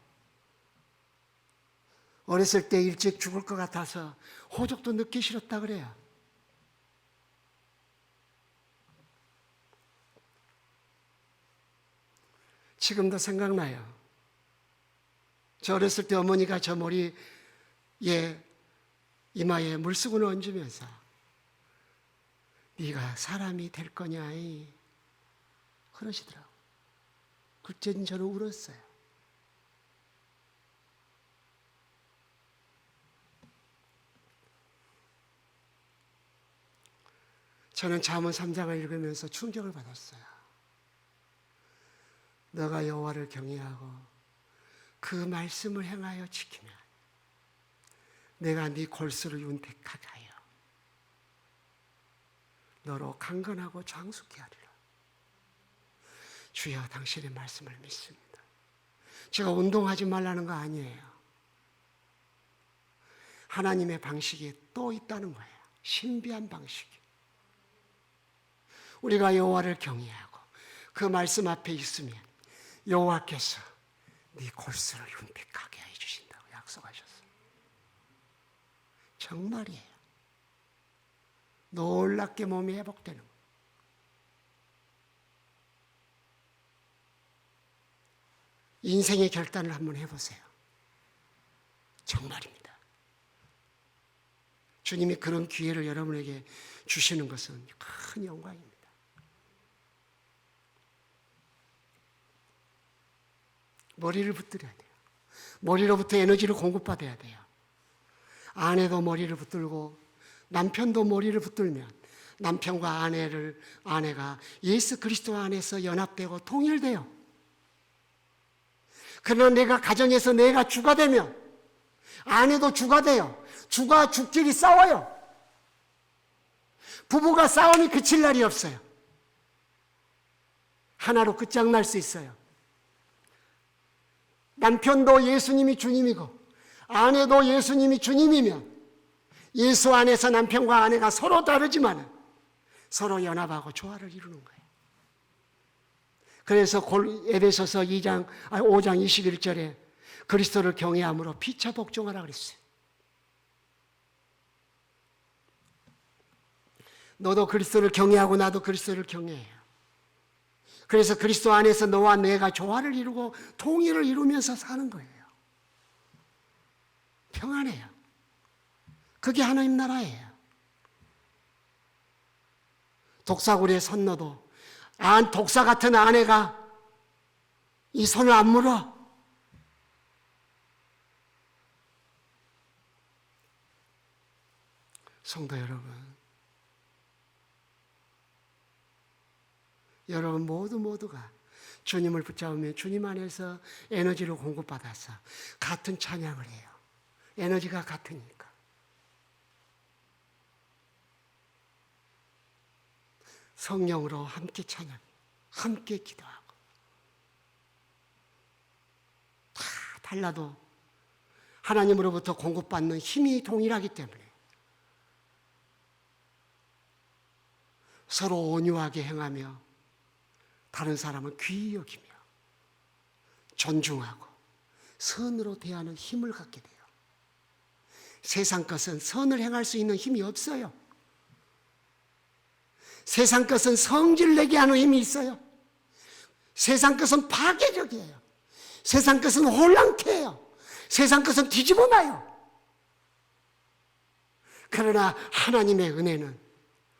Speaker 4: 어렸을 때 일찍 죽을 것 같아서 호적도 늦기 싫었다 그래요. 지금도 생각나요. 저 어렸을 때 어머니가 저 머리에 이마에 물수건을 얹으면서 네가 사람이 될 거냐 그러시더라고요. 그때는 저는 울었어요. 저는 잠언 3장을 읽으면서 충격을 받았어요. 너가 여호와를 경외하고 그 말씀을 행하여 지키면 내가 네 골수를 윤택하게 하여 너로 강건하고 장수케 하리라. 주여 당신의 말씀을 믿습니다. 제가 운동하지 말라는 거 아니에요. 하나님의 방식이 또 있다는 거예요. 신비한 방식이. 우리가 여호와를 경외하고 그 말씀 앞에 있으면 여호와께서 네 골수를 윤택하게 해주신다고 약속하셨어요. 정말이에요. 놀랍게 몸이 회복되는 거예요. 인생의 결단을 한번 해보세요. 정말입니다. 주님이 그런 기회를 여러분에게 주시는 것은 큰 영광입니다. 머리를 붙들어야 돼요. 머리로부터 에너지를 공급받아야 돼요. 아내도 머리를 붙들고 남편도 머리를 붙들면 남편과 아내가 예수 그리스도 안에서 연합되고 통일돼요. 그러나 내가 가정에서 내가 주가 되면 아내도 주가 돼요. 주가 죽끼리 싸워요. 부부가 싸움이 그칠 날이 없어요. 하나로 끝장날 수 있어요. 남편도 예수님이 주님이고 아내도 예수님이 주님이면 예수 안에서 남편과 아내가 서로 다르지만 서로 연합하고 조화를 이루는 거예요. 그래서 에베소서 5장 21절에 그리스도를 경외함으로 피차 복종하라 그랬어요. 너도 그리스도를 경외하고 나도 그리스도를 경외해요. 그래서 그리스도 안에서 너와 내가 조화를 이루고 통일을 이루면서 사는 거예요. 평안해요. 그게 하나님 나라예요. 독사구리의 선너도 독사 같은 아내가 이 손을 안 물어. 성도 여러분 모두가 주님을 붙잡으면 주님 안에서 에너지를 공급받아서 같은 찬양을 해요. 에너지가 같으니까. 성령으로 함께 찬양, 함께 기도하고 다 달라도 하나님으로부터 공급받는 힘이 동일하기 때문에 서로 온유하게 행하며 다른 사람을 귀히 여기며 존중하고 선으로 대하는 힘을 갖게 돼요. 세상 것은 선을 행할 수 있는 힘이 없어요. 세상 것은 성질 내게 하는 힘이 있어요. 세상 것은 파괴적이에요. 세상 것은 혼란케 해요. 세상 것은 뒤집어 놔요. 그러나 하나님의 은혜는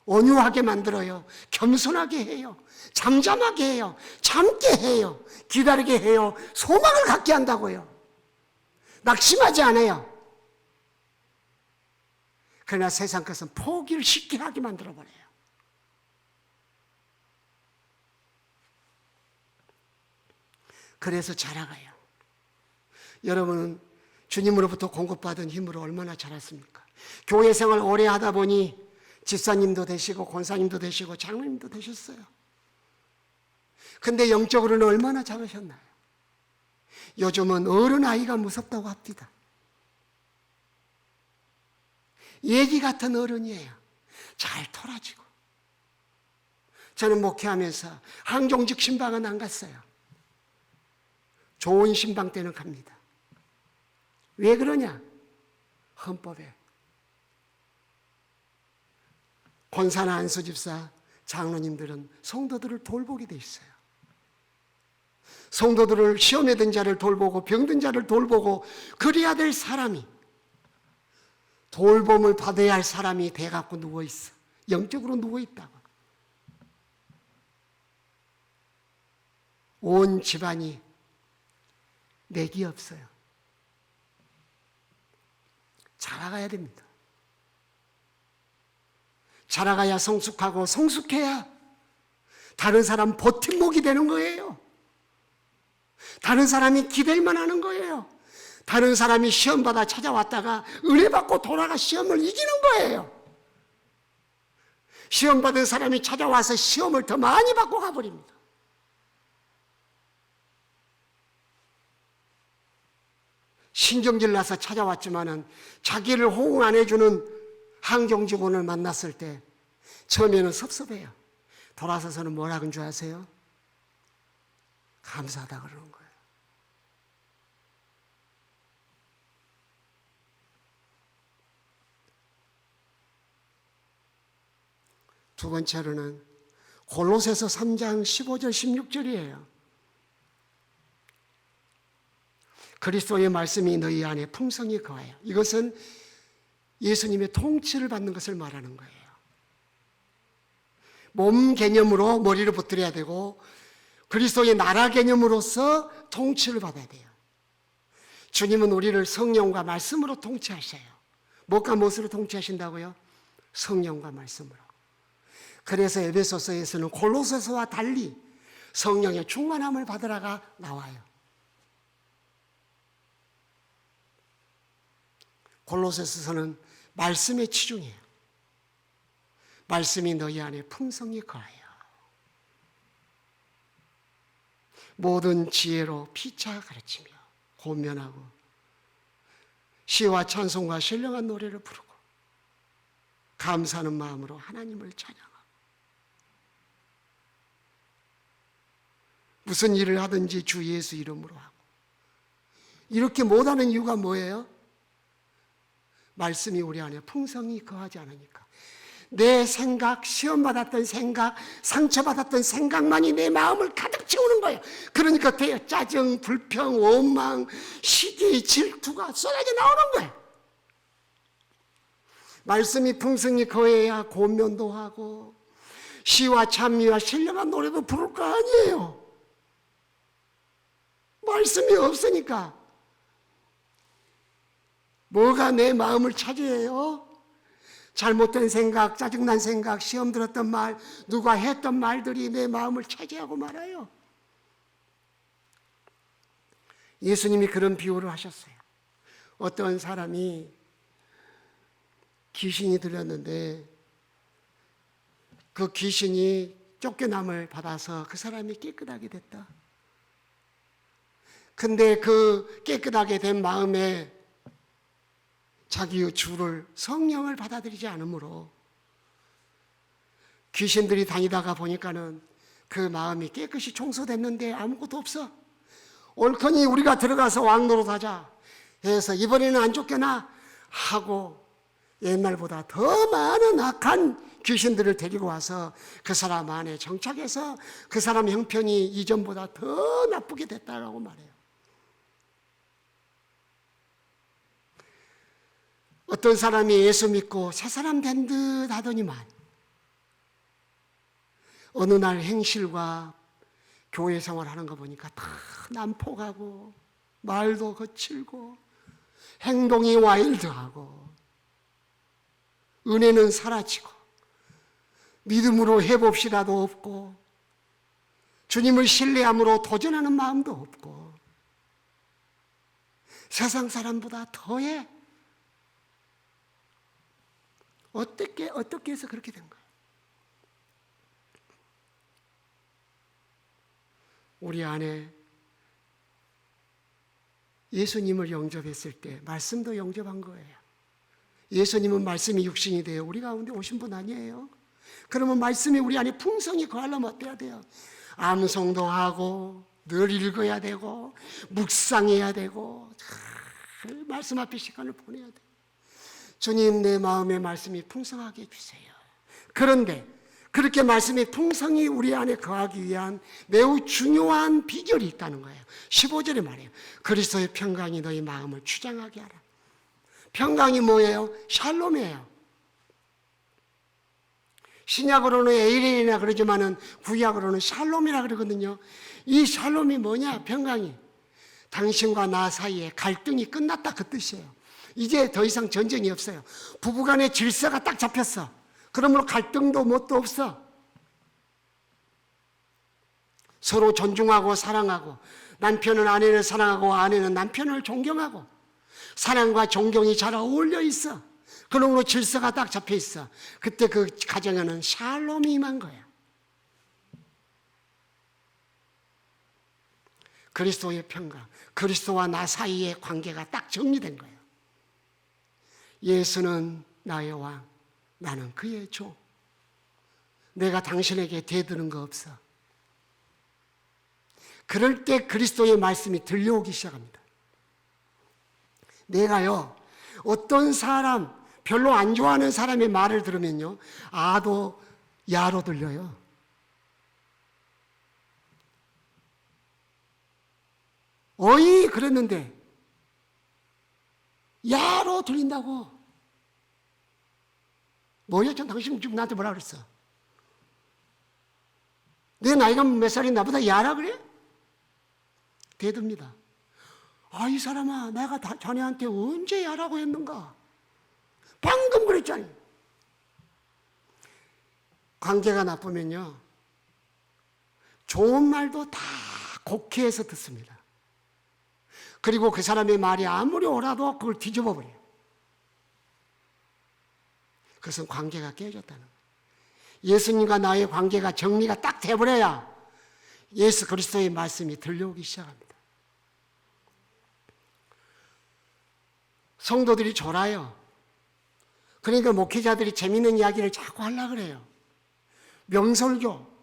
Speaker 4: 온유하게 만들어요. 겸손하게 해요. 잠잠하게 해요. 참게 해요. 기다리게 해요. 소망을 갖게 한다고요. 낙심하지 않아요. 그러나 세상 것은 포기를 쉽게 하게 만들어버려요. 그래서 자라가요. 여러분은 주님으로부터 공급받은 힘으로 얼마나 자랐습니까? 교회 생활 오래 하다 보니 집사님도 되시고 권사님도 되시고 장로님도 되셨어요. 근데 영적으로는 얼마나 자라셨나요? 요즘은 어른아이가 무섭다고 합니다. 얘기 같은 어른이에요. 잘 털어지고. 저는 목회하면서 항종직 신방은 안 갔어요. 좋은 신방 때는 갑니다. 왜 그러냐? 헌법에. 권사나 안수집사, 장로님들은 성도들을 돌보게 돼 있어요. 성도들을 시험에 든 자를 돌보고 병든 자를 돌보고 그래야 될 사람이, 돌봄을 받아야 할 사람이 돼갖고 누워있어. 영적으로 누워있다고. 온 집안이 맥이 없어요. 자라가야 됩니다. 자라가야 성숙하고 성숙해야 다른 사람 버팀목이 되는 거예요. 다른 사람이 기댈만 하는 거예요. 다른 사람이 시험받아 찾아왔다가 은혜 받고 돌아가 시험을 이기는 거예요. 시험받은 사람이 찾아와서 시험을 더 많이 받고 가버립니다. 신경질 나서 찾아왔지만은 자기를 호응 안 해주는 항종직원을 만났을 때 처음에는 섭섭해요. 돌아서서는 뭐라 그런 줄 아세요? 감사하다 그러는 거예요. 두 번째로는 골로새서 3장 15절 16절이에요. 그리스도의 말씀이 너희 안에 풍성히 거해요. 이것은 예수님의 통치를 받는 것을 말하는 거예요. 몸 개념으로 머리를 붙들어야 되고 그리스도의 나라 개념으로서 통치를 받아야 돼요. 주님은 우리를 성령과 말씀으로 통치하셔요. 무엇과 무엇으로 통치하신다고요? 성령과 말씀으로. 그래서 에베소서에서는 골로새서와 달리 성령의 충만함을 받으라가 나와요. 골로새서는 말씀에 치중해요. 말씀이 너희 안에 풍성히 거해요. 모든 지혜로 피차 가르치며 권면하고 시와 찬송과 신령한 노래를 부르고 감사하는 마음으로 하나님을 찬양하고 무슨 일을 하든지 주 예수 이름으로 하고 이렇게 못하는 이유가 뭐예요? 말씀이 우리 안에 풍성히 거하지 않으니까. 내 생각, 시험받았던 생각, 상처받았던 생각만이 내 마음을 가득 채우는 거예요. 그러니까 짜증, 불평, 원망, 시기, 질투가 쏟아져 나오는 거예요. 말씀이 풍성히 거해야 권면도 하고 시와 찬미와 신령한 노래도 부를 거 아니에요. 말씀이 없으니까. 뭐가 내 마음을 차지해요? 잘못된 생각, 짜증난 생각, 시험 들었던 말, 누가 했던 말들이 내 마음을 차지하고 말아요. 예수님이 그런 비유를 하셨어요. 어떤 사람이 귀신이 들렸는데 그 귀신이 쫓겨남을 받아서 그 사람이 깨끗하게 됐다. 근데 그 깨끗하게 된 마음에 자기의 주를 성령을 받아들이지 않으므로 귀신들이 다니다가 보니까는 그 마음이 깨끗이 청소됐는데 아무것도 없어. 옳거니 우리가 들어가서 왕노릇하자 해서 이번에는 안 쫓겨나 하고 옛날보다 더 많은 악한 귀신들을 데리고 와서 그 사람 안에 정착해서 그 사람 형편이 이전보다 더 나쁘게 됐다고 말해요. 어떤 사람이 예수 믿고 새 사람 된 듯 하더니만 어느 날 행실과 교회 생활하는 거 보니까 다 난폭하고 말도 거칠고 행동이 와일드하고 은혜는 사라지고 믿음으로 해봅시다도 없고 주님을 신뢰함으로 도전하는 마음도 없고 세상 사람보다 더해. 어떻게 해서 그렇게 된 거예요? 우리 안에 예수님을 영접했을 때 말씀도 영접한 거예요. 예수님은 말씀이 육신이 되어 우리 가운데 오신 분 아니에요? 그러면 말씀이 우리 안에 풍성히 거하려면 어때야 돼요? 암송도 하고 늘 읽어야 되고 묵상해야 되고 말씀 앞에 시간을 보내야 돼요. 주님, 내 마음에 말씀이 풍성하게 해주세요. 그런데 그렇게 말씀이 풍성히 우리 안에 거하기 위한 매우 중요한 비결이 있다는 거예요. 15절에 말해요. 그리스도의 평강이 너희 마음을 주장하게 하라. 평강이 뭐예요? 샬롬이에요. 신약으로는 에이레이나 그러지만은 구약으로는 샬롬이라 그러거든요. 이 샬롬이 뭐냐? 평강이. 당신과 나 사이에 갈등이 끝났다 그 뜻이에요. 이제 더 이상 전쟁이 없어요. 부부간의 질서가 딱 잡혔어. 그러므로 갈등도 뭣도 없어. 서로 존중하고 사랑하고 남편은 아내를 사랑하고 아내는 남편을 존경하고 사랑과 존경이 잘 어울려 있어. 그러므로 질서가 딱 잡혀 있어. 그때 그 가정에는 샬롬이 임한 거야. 그리스도의 평강, 그리스도와 나 사이의 관계가 딱 정리된 거예요. 예수는 나의 왕, 나는 그의 종. 내가 당신에게 대드는 거 없어. 그럴 때 그리스도의 말씀이 들려오기 시작합니다. 내가요, 어떤 사람, 별로 안 좋아하는 사람의 말을 들으면요, 아도 야로 들려요. 어이 그랬는데 야로 들린다고. 뭐야, 전 당신 지금 나한테 뭐라 그랬어? 내 나이가 몇 살이 나보다 야라 그래? 대듭니다. 아, 이 사람아, 내가 자네한테 언제 야라고 했는가? 방금 그랬잖니. 관계가 나쁘면요, 좋은 말도 다 곡해해서 듣습니다. 그리고 그 사람의 말이 아무리 옳아도 그걸 뒤집어 버려요. 그것은 관계가 깨졌다는 거예요. 예수님과 나의 관계가 정리가 딱 돼버려야 예수 그리스도의 말씀이 들려오기 시작합니다. 성도들이 졸아요. 그러니까 목회자들이 재밌는 이야기를 자꾸 하려고 그래요. 명설교,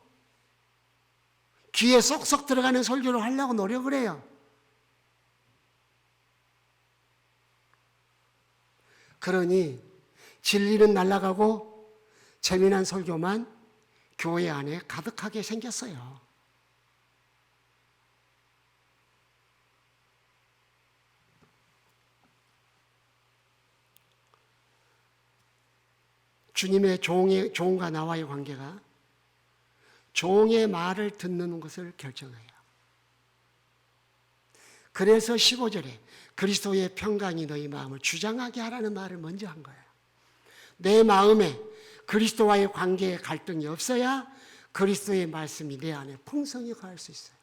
Speaker 4: 귀에 쏙쏙 들어가는 설교를 하려고 노력을 해요. 그러니 진리는 날아가고 재미난 설교만 교회 안에 가득하게 생겼어요. 주님의 종과 나와의 관계가 종의 말을 듣는 것을 결정해요. 그래서 15절에 그리스도의 평강이 너희 마음을 주장하게 하라는 말을 먼저 한 거예요. 내 마음에 그리스도와의 관계에 갈등이 없어야 그리스도의 말씀이 내 안에 풍성히 거할 수 있어요.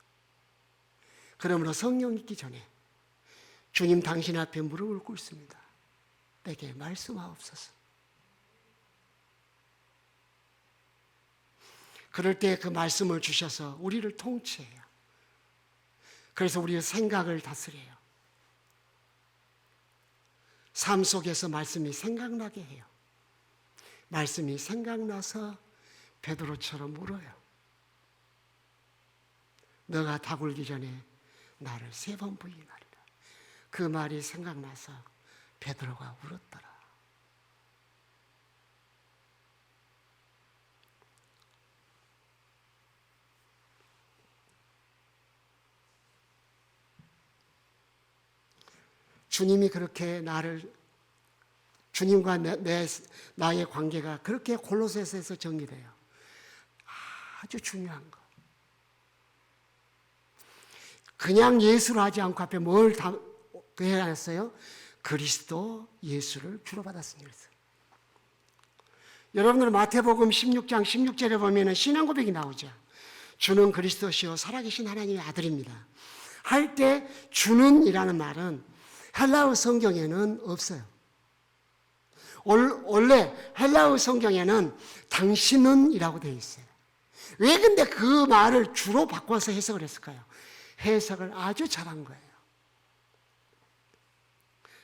Speaker 4: 그러므로 성령 있기 전에 주님 당신 앞에 무릎을 꿇습니다. 내게 말씀하옵소서. 그럴 때 그 말씀을 주셔서 우리를 통치해요. 그래서 우리의 생각을 다스려요. 삶 속에서 말씀이 생각나게 해요. 말씀이 생각나서 베드로처럼 울어요. 너가 다굴기 전에 나를 3번 부인하리라. 그 말이 생각나서 베드로가 울었더라. 주님이 그렇게 주님과 나의 관계가 그렇게 골로새서에서 정리돼요. 아주 중요한 거. 그냥 예수로 하지 않고 앞에 뭘 해놨어요? 그리스도 예수를 주로 받았습니다. 여러분들 마태복음 16장 16절에 보면 신앙 고백이 나오죠. 주는 그리스도시요 살아계신 하나님의 아들입니다. 할 때 주는 이라는 말은 헬라어 성경에는 없어요. 원래 헬라어 성경에는 당신은 이라고 되어 있어요. 왜 근데 그 말을 주로 바꿔서 해석을 했을까요? 해석을 아주 잘한 거예요.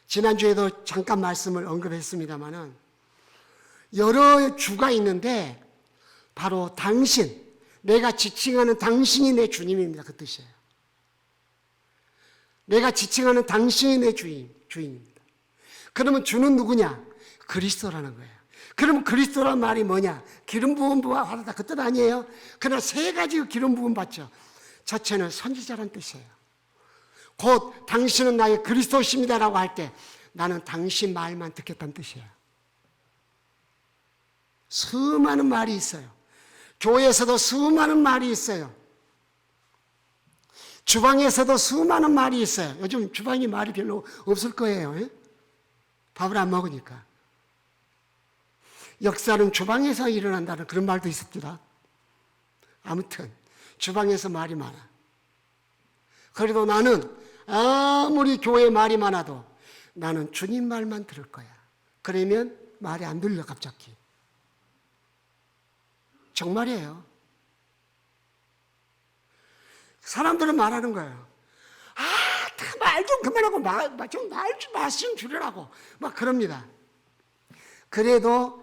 Speaker 4: 지난주에도 잠깐 말씀을 언급했습니다마는 여러 주가 있는데 바로 당신, 내가 지칭하는 당신이 내 주님입니다. 그 뜻이에요. 내가 지칭하는 당신이 내 주인입니다. 그러면 주는 누구냐? 그리스도라는 거예요. 그럼 그리스도란 말이 뭐냐? 기름 부음 받았다 그 뜻 아니에요? 그러나 세 가지 기름 부음 받죠. 첫째는 선지자란 뜻이에요. 곧 당신은 나의 그리스도십니다라고 할 때 나는 당신 말만 듣겠다는 뜻이에요. 수많은 말이 있어요. 교회에서도 수많은 말이 있어요. 주방에서도 수많은 말이 있어요. 요즘 주방에 말이 별로 없을 거예요. 밥을 안 먹으니까. 역사는 주방에서 일어난다는 그런 말도 있었더라. 아무튼 주방에서 말이 많아. 그래도 나는 아무리 교회 말이 많아도 나는 주님 말만 들을 거야. 그러면 말이 안 들려 갑자기. 정말이에요. 사람들은 말하는 거예요. 말 좀 그만하고 말 좀 말씀 줄이라고 막 그럽니다. 그래도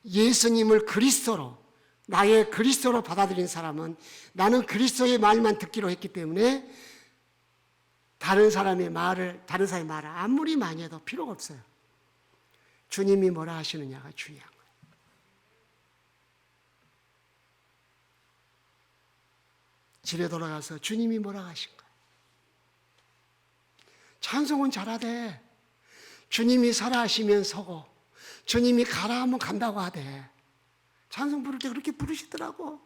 Speaker 4: 예수님을 그리스도로 나의 그리스도로 받아들인 사람은 나는 그리스도의 말만 듣기로 했기 때문에 다른 사람의 말을 아무리 많이 해도 필요가 없어요. 주님이 뭐라 하시느냐가 중요한 거예요. 집에 돌아가서 주님이 뭐라 하신 거예요. 찬송은 잘하되 주님이 서라 하시면 서고 주님이 가라 하면 간다고 하대. 찬송 부를 때 그렇게 부르시더라고.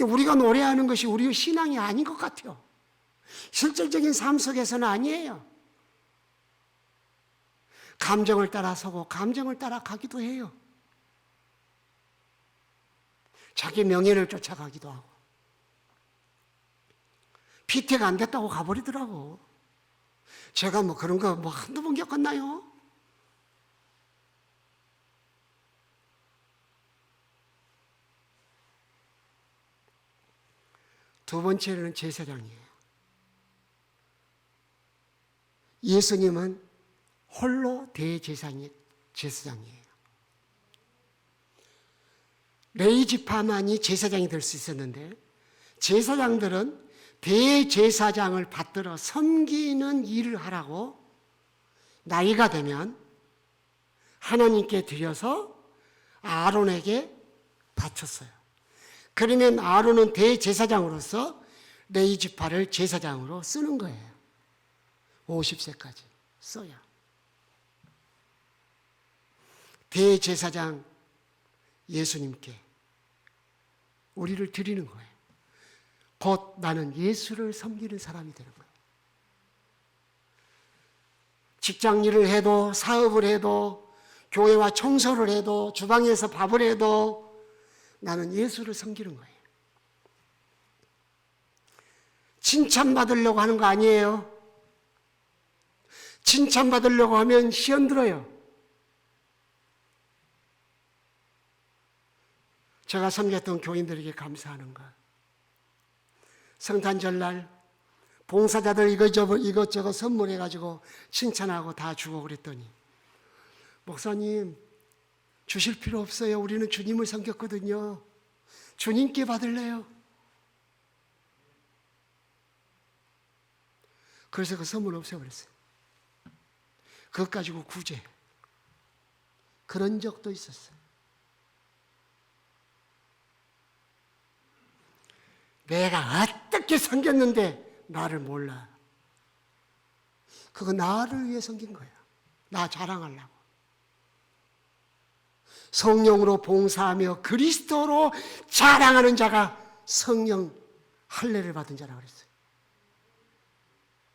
Speaker 4: 우리가 노래하는 것이 우리의 신앙이 아닌 것 같아요. 실질적인 삶 속에서는 아니에요. 감정을 따라 서고 감정을 따라 가기도 해요. 자기 명예를 쫓아가기도 하고. 피태가 안 됐다고 가버리더라고. 제가 뭐 그런 거 한두 번 겪었나요? 두 번째는 제사장이에요. 예수님은 홀로 제사장이에요. 레위 지파만이 제사장이 될 수 있었는데 제사장들은 대제사장을 받들어 섬기는 일을 하라고 나이가 되면 하나님께 드려서 아론에게 바쳤어요. 그러면 아론은 대제사장으로서 레위 지파를 제사장으로 쓰는 거예요. 50세까지 써야. 대제사장 예수님께 우리를 드리는 거예요. 곧 나는 예수를 섬기는 사람이 되는 거예요. 직장 일을 해도 사업을 해도 교회와 청소를 해도 주방에서 밥을 해도 나는 예수를 섬기는 거예요. 칭찬받으려고 하는 거 아니에요. 칭찬받으려고 하면 시험 들어요. 제가 섬겼던 교인들에게 감사하는 것. 성탄절날 봉사자들 이것저것 선물해가지고 칭찬하고 다 주고 그랬더니 목사님 주실 필요 없어요. 우리는 주님을 섬겼거든요. 주님께 받을래요. 그래서 그 선물 없애버렸어요. 그것 가지고 구제. 그런 적도 있었어요. 내가 어떻게 섬겼는데 나를 몰라. 그거 나를 위해 섬긴 거야. 나 자랑하려고. 성령으로 봉사하며 그리스도로 자랑하는 자가 성령 할례를 받은 자라고 그랬어요.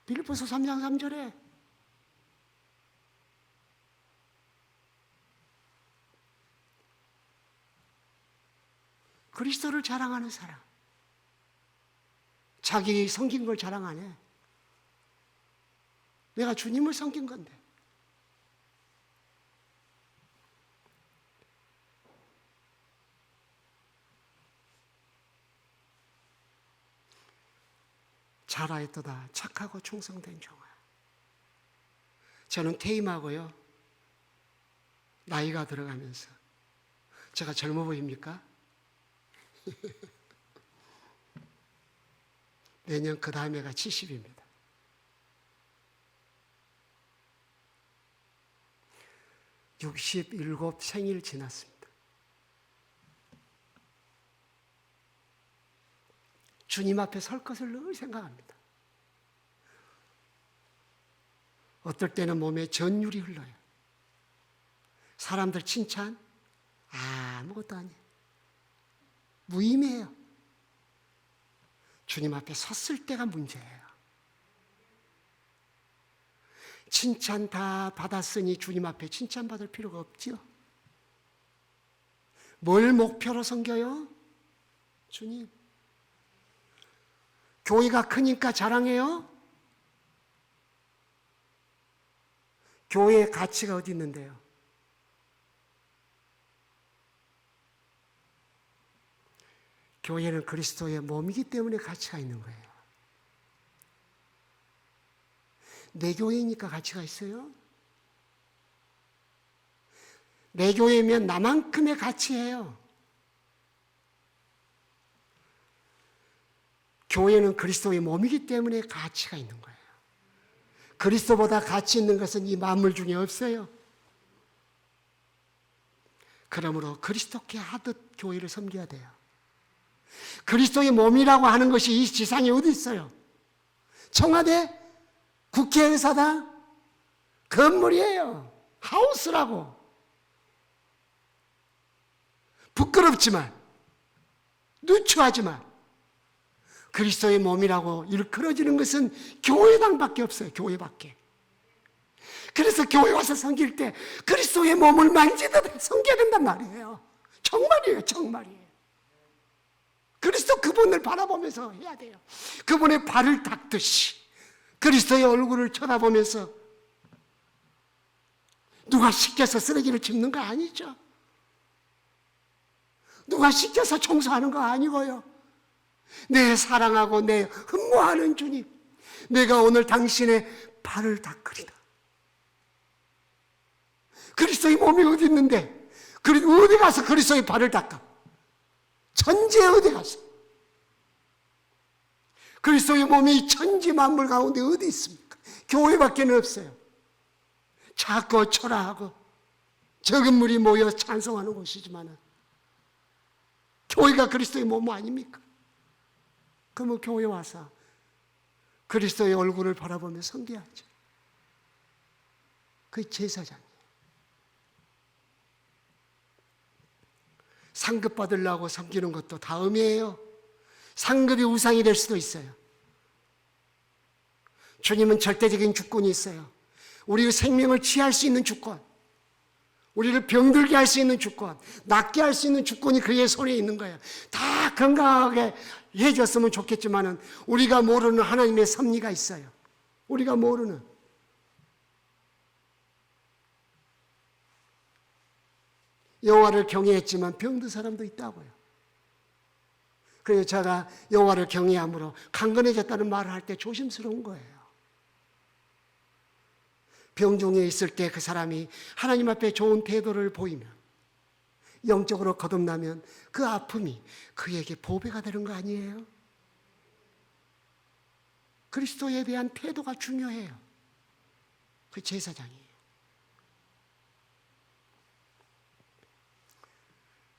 Speaker 4: 빌립보서 3장 3절에 그리스도를 자랑하는 사람, 자기 섬긴 걸 자랑 안 해. 내가 주님을 섬긴 건데. 잘하였도다 착하고 충성된 종아. 저는 퇴임하고요, 나이가 들어가면서 제가 젊어 보입니까? 내년 그 다음에가 70입니다. (67) 생일 지났습니다. 주님 앞에 설 것을 늘 생각합니다. 어떨 때는 몸에 전율이 흘러요. 사람들 칭찬 아무것도 아니에요. 무의미해요. 주님 앞에 섰을 때가 문제예요. 칭찬 다 받았으니 주님 앞에 칭찬받을 필요가 없지요. 뭘 목표로 섬겨요? 주님. 교회가 크니까 자랑해요? 교회의 가치가 어디 있는데요? 교회는 그리스도의 몸이기 때문에 가치가 있는 거예요. 내 교회니까 가치가 있어요? 내 교회면 나만큼의 가치예요. 교회는 그리스도의 몸이기 때문에 가치가 있는 거예요. 그리스도보다 가치 있는 것은 이 만물 중에 없어요. 그러므로 그리스도께 하듯 교회를 섬겨야 돼요. 그리스도의 몸이라고 하는 것이 이 지상에 어디 있어요? 청와대? 국회의사당? 건물이에요. 하우스라고. 부끄럽지만, 누추하지만 그리스도의 몸이라고 일컬어지는 것은 교회당밖에 없어요. 교회밖에. 그래서 교회 와서 섬길 때 그리스도의 몸을 만지듯 섬겨야 된단 말이에요. 정말이에요. 정말이에요. 그리스도 그분을 바라보면서 해야 돼요. 그분의 발을 닦듯이 그리스도의 얼굴을 쳐다보면서. 누가 시켜서 쓰레기를 짚는 거 아니죠. 누가 시켜서 청소하는 거 아니고요. 내 사랑하고 내 흠모하는 주님, 내가 오늘 당신의 발을 닦으리다. 그리스도의 몸이 어디 있는데 어디 가서 그리스도의 발을 닦아? 천지에 어디 가서? 그리스도의 몸이 천지 만물 가운데 어디 있습니까? 교회밖에 없어요. 작고 초라하고 적은 물이 모여 찬송하는 곳이지만 교회가 그리스도의 몸 아닙니까? 그러면 교회 와서 그리스도의 얼굴을 바라보며 섬겨야죠. 그게 제사장이에요. 상급 받으려고 섬기는 것도 다음이에요. 상급이 우상이 될 수도 있어요. 주님은 절대적인 주권이 있어요. 우리의 생명을 취할 수 있는 주권, 우리를 병들게 할 수 있는 주권, 낫게 할 수 있는 주권이 그의 손에 있는 거예요. 다 건강하게 해줬으면 좋겠지만은 우리가 모르는 하나님의 섭리가 있어요. 우리가 모르는. 여호와를 경외했지만 병든 사람도 있다고요. 그래서 제가 여호와를 경외함으로 강건해졌다는 말을 할 때 조심스러운 거예요. 병중에 있을 때 그 사람이 하나님 앞에 좋은 태도를 보이면, 영적으로 거듭나면 그 아픔이 그에게 보배가 되는 거 아니에요? 그리스도에 대한 태도가 중요해요. 그 제사장이에요.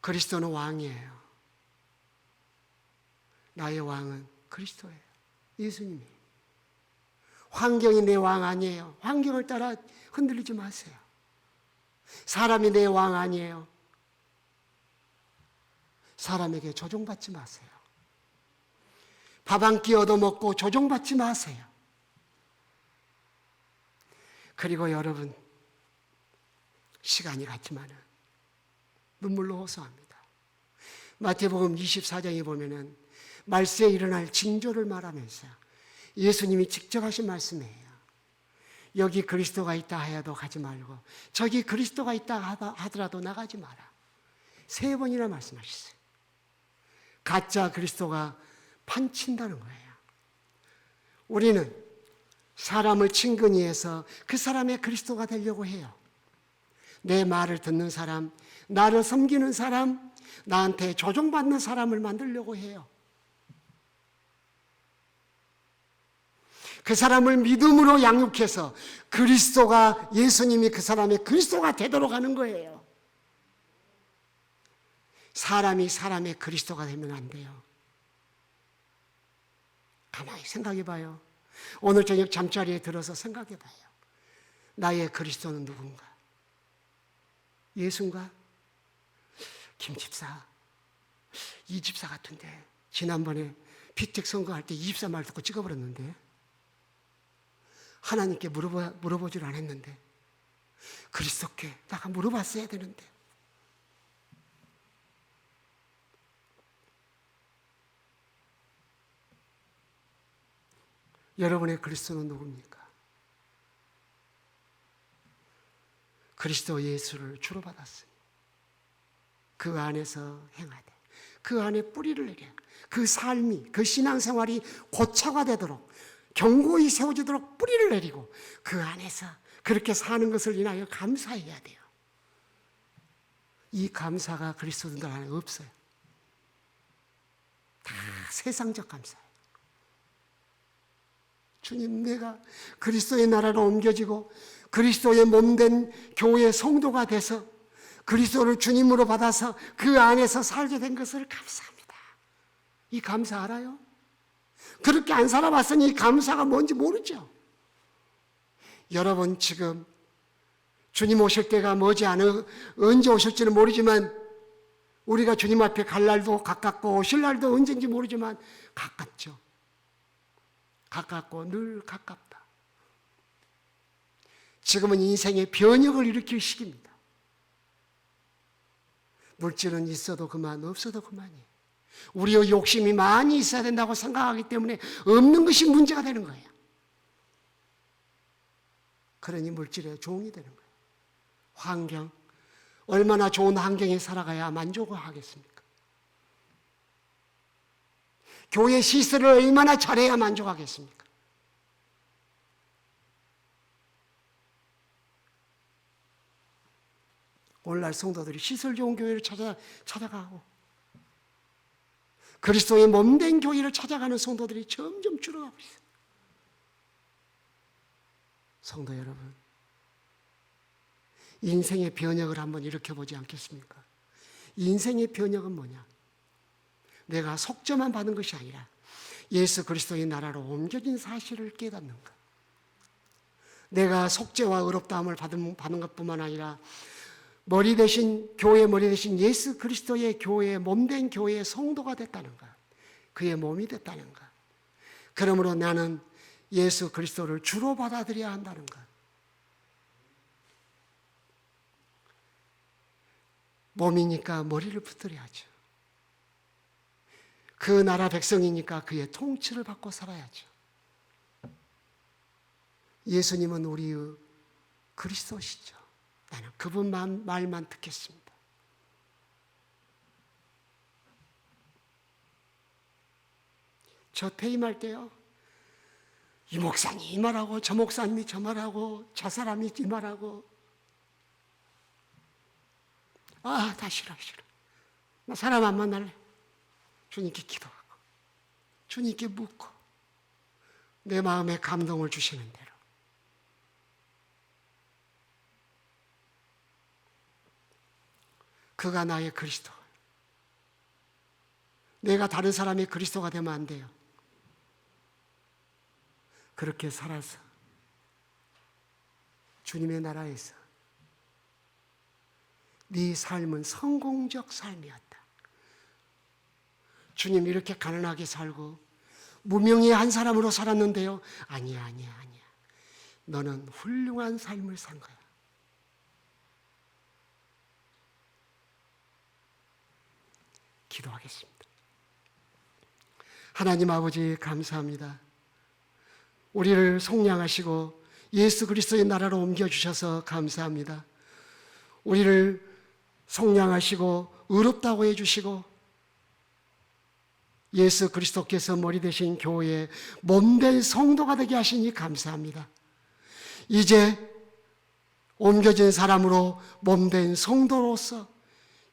Speaker 4: 그리스도는 왕이에요. 나의 왕은 그리스도예요. 예수님이에요. 환경이 내 왕 아니에요. 환경을 따라 흔들리지 마세요. 사람이 내 왕 아니에요. 사람에게 조종받지 마세요. 밥 한 끼 얻어먹고 조종받지 마세요. 그리고 여러분, 시간이 갔지만 눈물로 호소합니다. 마태복음 24장에 보면은 말세에 일어날 징조를 말하면서 예수님이 직접 하신 말씀이에요. 여기 그리스도가 있다 하여도 가지 말고 저기 그리스도가 있다 하더라도 나가지 마라. 3번이나 말씀하셨어요. 가짜 그리스도가 판친다는 거예요. 우리는 사람을 친근히 해서 그 사람의 그리스도가 되려고 해요. 내 말을 듣는 사람, 나를 섬기는 사람, 나한테 조종받는 사람을 만들려고 해요. 그 사람을 믿음으로 양육해서 그리스도가, 예수님이 그 사람의 그리스도가 되도록 하는 거예요. 사람이 사람의 그리스도가 되면 안 돼요. 가만히 생각해 봐요. 오늘 저녁 잠자리에 들어서 생각해 봐요. 나의 그리스도는 누군가? 예수인가? 김 집사, 이 집사 같은데 지난번에 피택 선거할 때 이 집사 말 듣고 찍어버렸는데 하나님께 물어보질 않았는데 그리스도께 내가 물어봤어야 되는데 여러분의 그리스도는 누굽니까? 그리스도 예수를 주로 받았으니 그 안에서 행하되 그 안에 뿌리를 내려 그 삶이, 그 신앙생활이 고차가 되도록 견고히 세워지도록 뿌리를 내리고 그 안에서 그렇게 사는 것을 인하여 감사해야 돼요. 이 감사가 그리스도인들 안에 없어요. 다 세상적 감사예요. 주님, 내가 그리스도의 나라로 옮겨지고 그리스도의 몸된 교회의 성도가 돼서 그리스도를 주님으로 받아서 그 안에서 살게 된 것을 감사합니다. 이 감사 알아요? 그렇게 안 살아봤으니 이 감사가 뭔지 모르죠. 여러분 지금 주님 오실 때가 머지않아 언제 오실지는 모르지만 우리가 주님 앞에 갈 날도 가깝고 오실 날도 언제인지 모르지만 가깝죠. 가깝고 늘 가깝다. 지금은 인생의 변혁을 일으킬 시기입니다. 물질은 있어도 그만, 없어도 그만이에요. 우리의 욕심이 많이 있어야 된다고 생각하기 때문에 없는 것이 문제가 되는 거예요. 그러니 물질의 종이 되는 거예요. 환경, 얼마나 좋은 환경에 살아가야 만족을 하겠습니까? 교회 시설을 얼마나 잘해야 만족하겠습니까? 오늘날 성도들이 시설 좋은 교회를 찾아가고 그리스도의 몸된 교회를 찾아가는 성도들이 점점 줄어가고 있어요. 성도 여러분, 인생의 변혁을 한번 일으켜보지 않겠습니까? 인생의 변혁은 뭐냐? 내가 속죄만 받은 것이 아니라 예수 그리스도의 나라로 옮겨진 사실을 깨닫는 것. 내가 속죄와 의롭다함을 받은 것뿐만 아니라 머리 대신 교회의 머리 대신 예수 그리스도의 교회의 몸된 교회의 성도가 됐다는 것. 그의 몸이 됐다는 것. 그러므로 나는 예수 그리스도를 주로 받아들여야 한다는 것. 몸이니까 머리를 붙들어야죠. 그 나라 백성이니까 그의 통치를 받고 살아야죠. 예수님은 우리의 그리스도시죠. 나는 그분 말만 듣겠습니다. 저 퇴임할 때요, 이 목사님 이 말하고 저 목사님이 저 말하고 저 사람이 이 말하고 다 싫어. 나 사람 안 만날래. 주님께 기도하고 주님께 묻고 내 마음에 감동을 주시는 대로 그가 나의 그리스도. 내가 다른 사람의 그리스도가 되면 안 돼요. 그렇게 살아서 주님의 나라에서 네 삶은 성공적 삶이었다. 주님 이렇게 가난하게 살고 무명의 한 사람으로 살았는데요. 아니야. 너는 훌륭한 삶을 산 거야. 기도하겠습니다. 하나님 아버지 감사합니다. 우리를 속량하시고 예수 그리스도의 나라로 옮겨주셔서 감사합니다. 우리를 속량하시고 의롭다고 해주시고 예수 그리스도께서 머리 되신 교회의 몸된 성도가 되게 하시니 감사합니다. 이제 옮겨진 사람으로 몸된 성도로서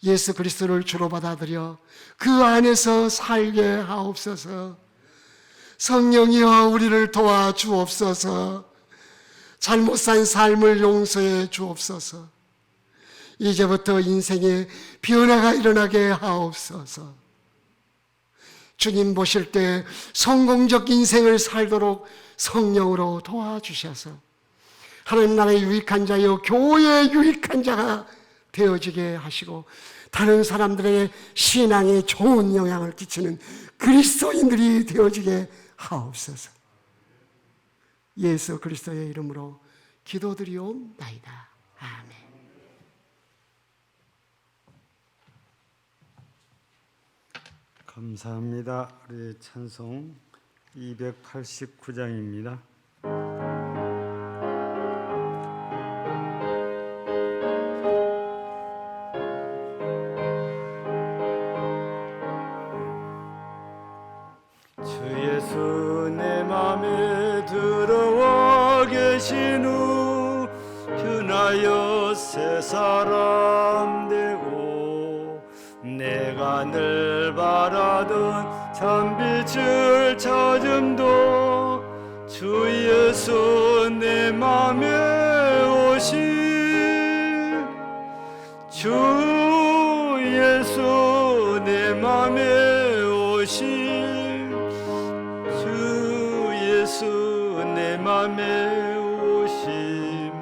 Speaker 4: 예수 그리스도를 주로 받아들여 그 안에서 살게 하옵소서. 성령이여 우리를 도와주옵소서. 잘못 산 삶을 용서해 주옵소서. 이제부터 인생에 변화가 일어나게 하옵소서. 주님 보실 때 성공적 인생을 살도록 성령으로 도와주셔서 하나님 나라의 유익한 자여 교회의 유익한 자가 되어지게 하시고 다른 사람들의 신앙에 좋은 영향을 끼치는 그리스도인들이 되어지게 하옵소서. 예수 그리스도의 이름으로 기도드리옵나이다. 아멘.
Speaker 2: 감사합니다. 우리 찬송 289장입니다. 주 예수 내 맘에 들어와 계신 후 변하여 새 사람 되고 내가 늘 바라던 참빛을 찾음도 주 예수 내 맘에 오신 주 예수 내 맘에 오신 주 예수 내 맘에 오심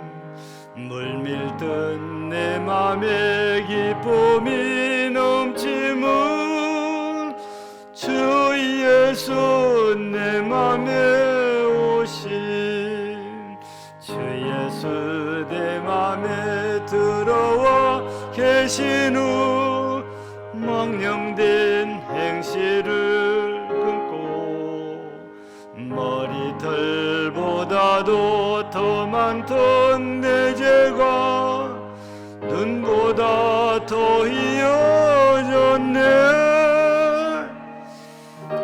Speaker 2: 물밀듯 내 맘에 기쁨이 넘치면 주 예수 내 맘에 오심 주 예수 내 맘에 들어와 계신 후 망령된 행실을 끊고 머리털보다도 더 많던 내 죄가 눈보다 더 이어졌네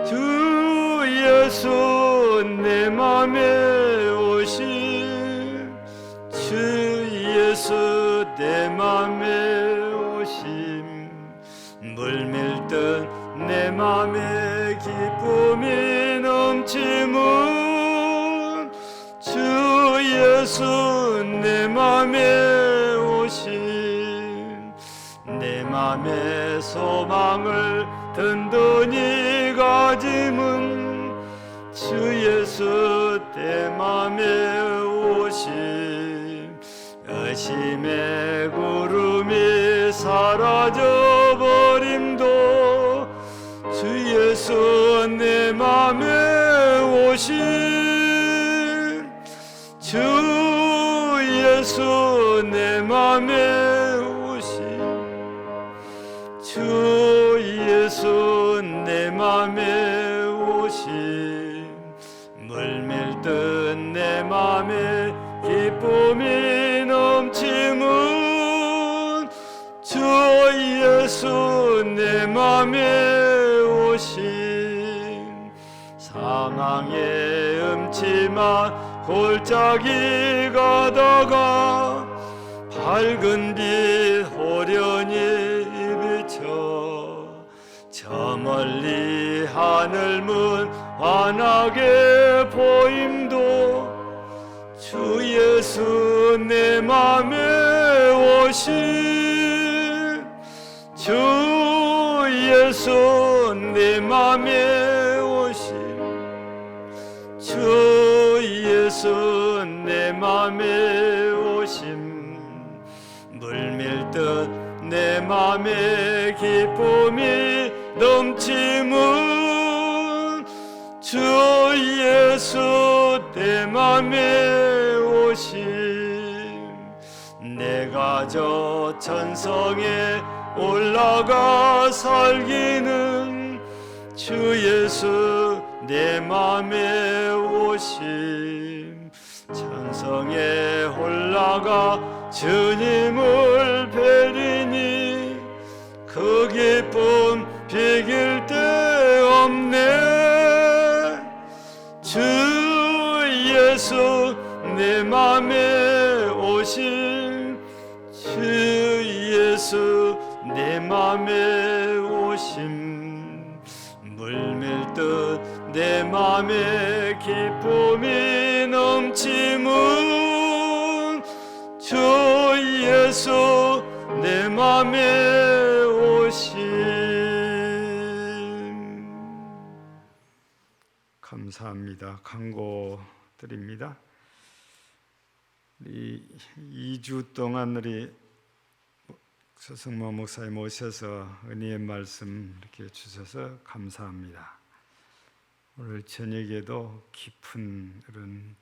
Speaker 2: 주 예수 내 맘에 오신 주 예수 내 맘에 오심 물밀듯 내 맘에 기쁨이 넘치면 주 예수 내 맘에 오신 내 맘의 소망을 든든히 가짐은 주 예수 내 맘에 오신 의심의 구름이 사라져 버림도 주 예수 내 맘에 오신 주 예수 내 맘에 오신 주 예수 내 맘에 오신 물밀듯 내 맘에 기쁨이 넘치면 주 예수 내 맘에 오신 사망의 음침한 골짜기 가다가 밝은 빛 호련히 비쳐 저 멀리 하늘문 환하게 보임도 주 예수 내 맘에 오신 주 예수 내 맘에 오신 주 예수 내 맘에 오심 물밀듯 내 맘에 기쁨이 넘침은 주 예수 내 맘에 오심. 내가 저 천성에 올라가 살기는 주 예수 내 맘에 오심. 천성에 올라가 주님을 뵈리니 그 기쁨 비길 데 없네. 주 예수 내 맘에 오심. 주 예수 내 맘에 오심. 물밀듯 내 맘에 기쁨이 넘침은 주 예수 내 맘에 오심. 감사합니다. 광고 드립니다. 우리 2주 동안 우리 서승모 목사님 오셔서 은혜의 말씀 이렇게 주셔서 감사합니다. 오늘 저녁에도 깊은 이런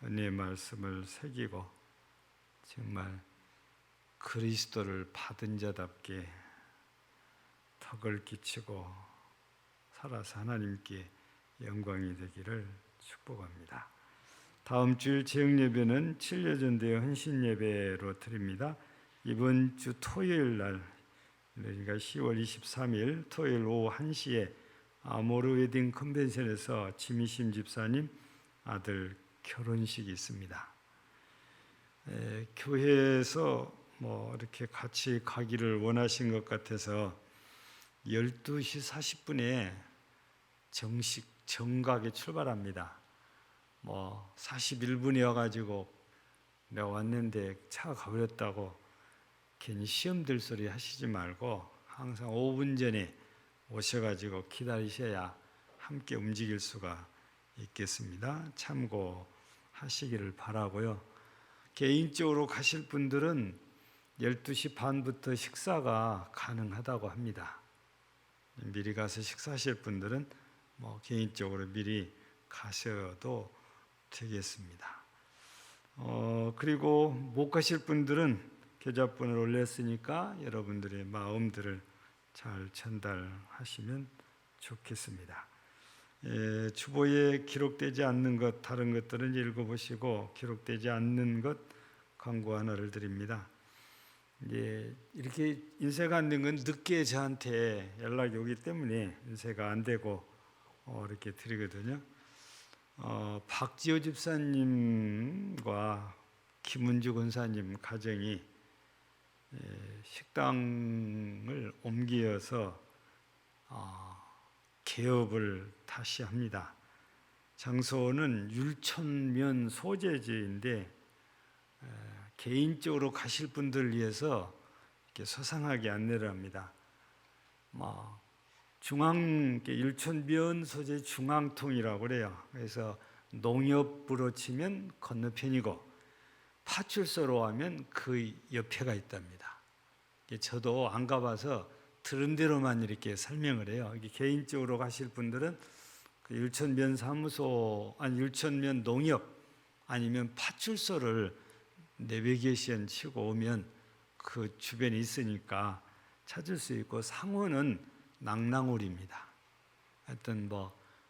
Speaker 2: 은혜의 말씀을 새기고 정말 그리스도를 받은 자답게 덕을 끼치고 살아서 하나님께 영광이 되기를 축복합니다. 다음 주일 제육예배는 7여전대의 헌신예배로 드립니다. 이번 주 토요일 날, 그러니까 10월 23일 토요일 오후 1시에 아모르 웨딩 컨벤션에서 지미심 집사님 아들 결혼식이 있습니다. 교회에서 이렇게 같이 가기를 원하신 것 같아서 12시 40분에 정각에 출발합니다. 41분이어가지고 내가 왔는데 차가 가버렸다고 괜히 시험 들 소리 하시지 말고 항상 5분 전에 오셔가지고 기다리셔야 함께 움직일 수가 있겠습니다. 참고하시기를 바라고요. 개인적으로 가실 분들은 12시 반부터 식사가 가능하다고 합니다. 미리 가서 식사하실 분들은 개인적으로 미리 가셔도 되겠습니다. 그리고 못 가실 분들은 계좌번호를 올렸으니까 여러분들의 마음들을 잘 전달하시면 좋겠습니다. 주보에 기록되지 않는 것, 다른 것들은 읽어보시고 기록되지 않는 것 광고 하나를 드립니다. 이렇게 인쇄가 안 된 건 늦게 저한테 연락이 오기 때문에 인쇄가 안 되고 이렇게 드리거든요. 박지호 집사님과 김은주 권사님 가정이 식당을 옮겨서 개업을 다시 합니다. 장소는 율촌면 소재지인데 개인적으로 가실 분들을 위해서 이렇게 소상하게 안내를 합니다. 율촌면 소재 중앙통이라고 그래요. 그래서 농협으로 치면 건너편이고 파출소로 하면 그 옆에가 있답니다. 저도 안 가봐서 들은 대로만 이렇게 설명을 해요. 개인적으로 가실 분들은 그 율촌면 사무소, 율촌면 농협 아니면 파출소를 내비게이션 치고 오면 그 주변에 있으니까 찾을 수 있고, 상호는 낭낭오리입니다. 하여튼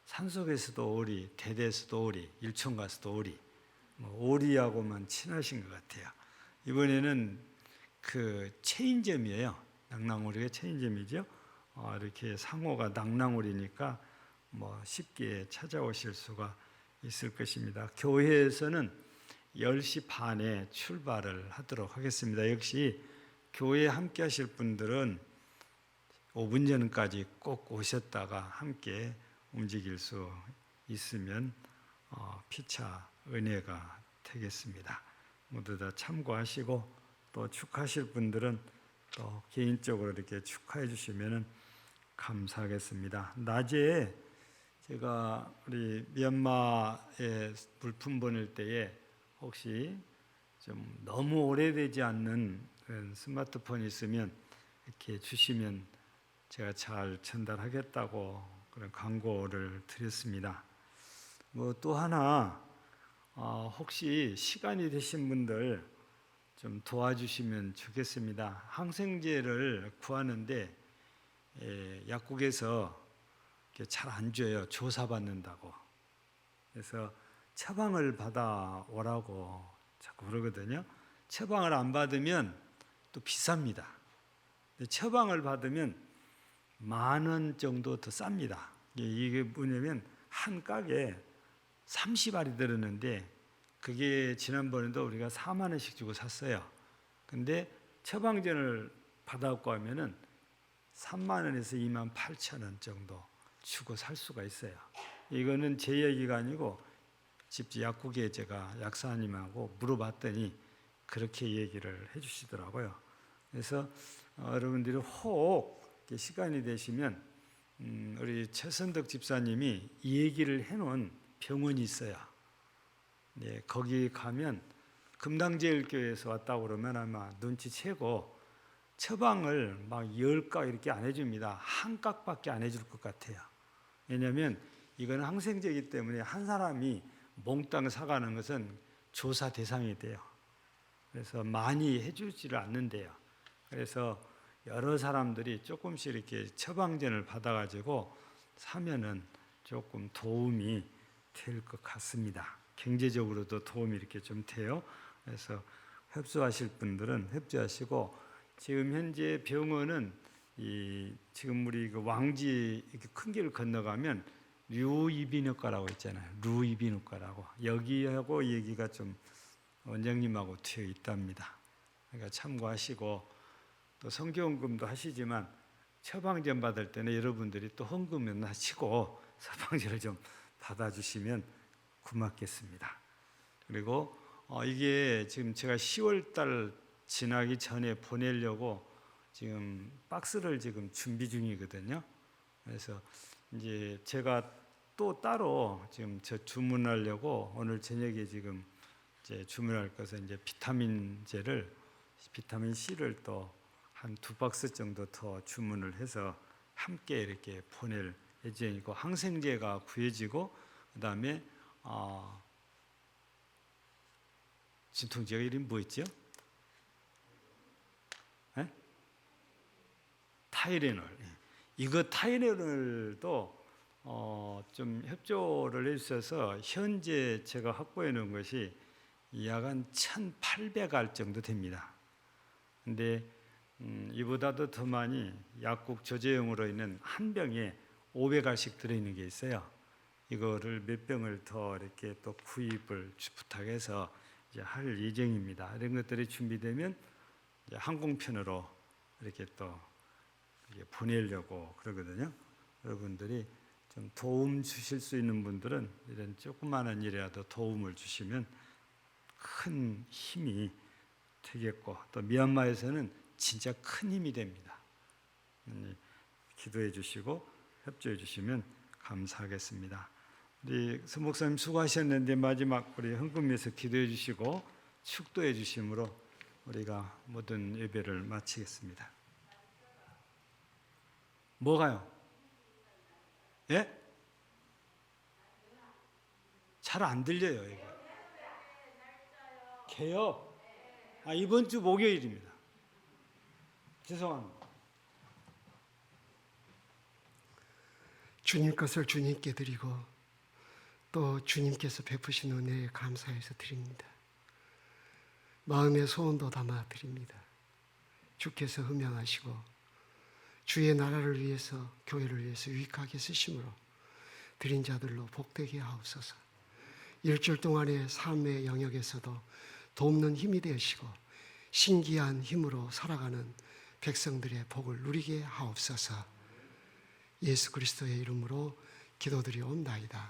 Speaker 2: 산속에서도 오리, 대대에서도 오리, 일촌 가서도 오리, 오리하고만 친하신 것 같아요. 이번에는 그 체인점이에요. 낭낭오리가 체인점이죠. 이렇게 상호가 낭낭오리니까 쉽게 찾아오실 수가 있을 것입니다. 교회에서는 10시 반에 출발을 하도록 하겠습니다. 역시 교회에 함께 하실 분들은 5분 전까지 꼭 오셨다가 함께 움직일 수 있으면 피차 은혜가 되겠습니다. 모두 다 참고하시고, 또 축하하실 분들은 또 개인적으로 이렇게 축하해 주시면 감사하겠습니다. 낮에 제가 우리 미얀마에 물품 보낼 때에 혹시 좀 너무 오래되지 않는 그런 스마트폰이 있으면 이렇게 주시면 제가 잘 전달하겠다고 그런 광고를 드렸습니다. 뭐 또 하나 혹시 시간이 되신 분들 좀 도와주시면 좋겠습니다. 항생제를 구하는데 약국에서 잘 안 줘요. 조사받는다고. 그래서 처방을 받아 오라고 자꾸 그러거든요. 처방을 안 받으면 또 비쌉니다. 근데 처방을 받으면 10,000원 정도 더 쌉니다. 이게 뭐냐면 한 깍에 30알이 들었는데 그게 지난번에도 우리가 4만 원씩 주고 샀어요. 근데 처방전을 받아갖고 하면은 3만 원에서 28,000원 정도 주고 살 수가 있어요. 이거는 제 얘기가 아니고 집 약국에 제가 약사님하고 물어봤더니 그렇게 얘기를 해주시더라고요. 그래서 여러분들이 혹 시간이 되시면 우리 최선덕 집사님이 이 얘기를 해놓은 병원이 있어요. 네, 거기 가면 금당제일교회에서 왔다고 그러면 아마 눈치채고 처방을 막 10각 이렇게 안 해줍니다. 한 깍밖에 안 해줄 것 같아요. 왜냐하면 이건 항생제이기 때문에 한 사람이 몽땅 사가는 것은 조사 대상이 돼요. 그래서 많이 해주지를 않는데요. 그래서 여러 사람들이 조금씩 이렇게 처방전을 받아가지고 사면은 조금 도움이 될 것 같습니다. 경제적으로도 도움이 이렇게 좀 돼요. 그래서 협조하실 분들은 협조하시고, 지금 현재 병원은 지금 우리 그 왕지 이렇게 큰 길을 건너가면 류이비인후과라고 있잖아요. 류이비인후과라고 여기하고 얘기가 좀 원장님하고 되어 있답니다. 그러니까 참고하시고, 또 성교헌금도 하시지만 처방전 받을 때는 여러분들이 또 헌금은 하시고 처방전을 좀 받아주시면 고맙겠습니다. 그리고 이게 지금 제가 10월달 지나기 전에 보내려고 지금 박스를 지금 준비 중이거든요. 그래서 이제 제가 또 따로 지금 저 주문하려고 오늘 저녁에 지금 이제 주문할 것은 이제 비타민 C를 또 한 2박스 정도 더 주문을 해서 함께 이렇게 보낼 예정이고, 항생제가 구해지고 그다음에 진통제가 이름이 뭐였죠? 타이레놀. 이거 타이레놀도 좀 협조를 해주셔서 현재 제가 확보해 놓은 것이 약 한 1,800알 정도 됩니다. 근데 이보다도 더 많이 약국 조제용으로 있는 한 병에 500알씩 들어있는 게 있어요. 이거를 몇 병을 더 이렇게 또 구입을 부탁해서 이제 할 예정입니다. 이런 것들이 준비되면 이제 항공편으로 이렇게 또 이렇게 보내려고 그러거든요. 여러분들이 좀 도움 주실 수 있는 분들은 이런 조그마한 일이라도 도움을 주시면 큰 힘이 되겠고, 또 미얀마에서는 진짜 큰 힘이 됩니다. 기도해 주시고 협조해 주시면 감사하겠습니다. 우리 서 목사님 수고하셨는데 마지막 우리 헌금에서 기도해 주시고 축도해 주심으로 우리가 모든 예배를 마치겠습니다. 뭐가요? 예? 잘 안 들려요. 이거. 개업. 이번 주 목요일입니다. 죄송합니다.
Speaker 4: 주님 것을 주님께 드리고 또 주님께서 베푸신 은혜에 감사해서 드립니다. 마음의 소원도 담아 드립니다. 주께서 흠양하시고 주의 나라를 위해서, 교회를 위해서 유익하게 쓰심으로 드린 자들로 복되게 하옵소서. 일주일 동안의 삶의 영역에서도 돕는 힘이 되시고 신기한 힘으로 살아가는 백성들의 복을 누리게 하옵소서. 예수 그리스도의 이름으로 기도드리옵나이다.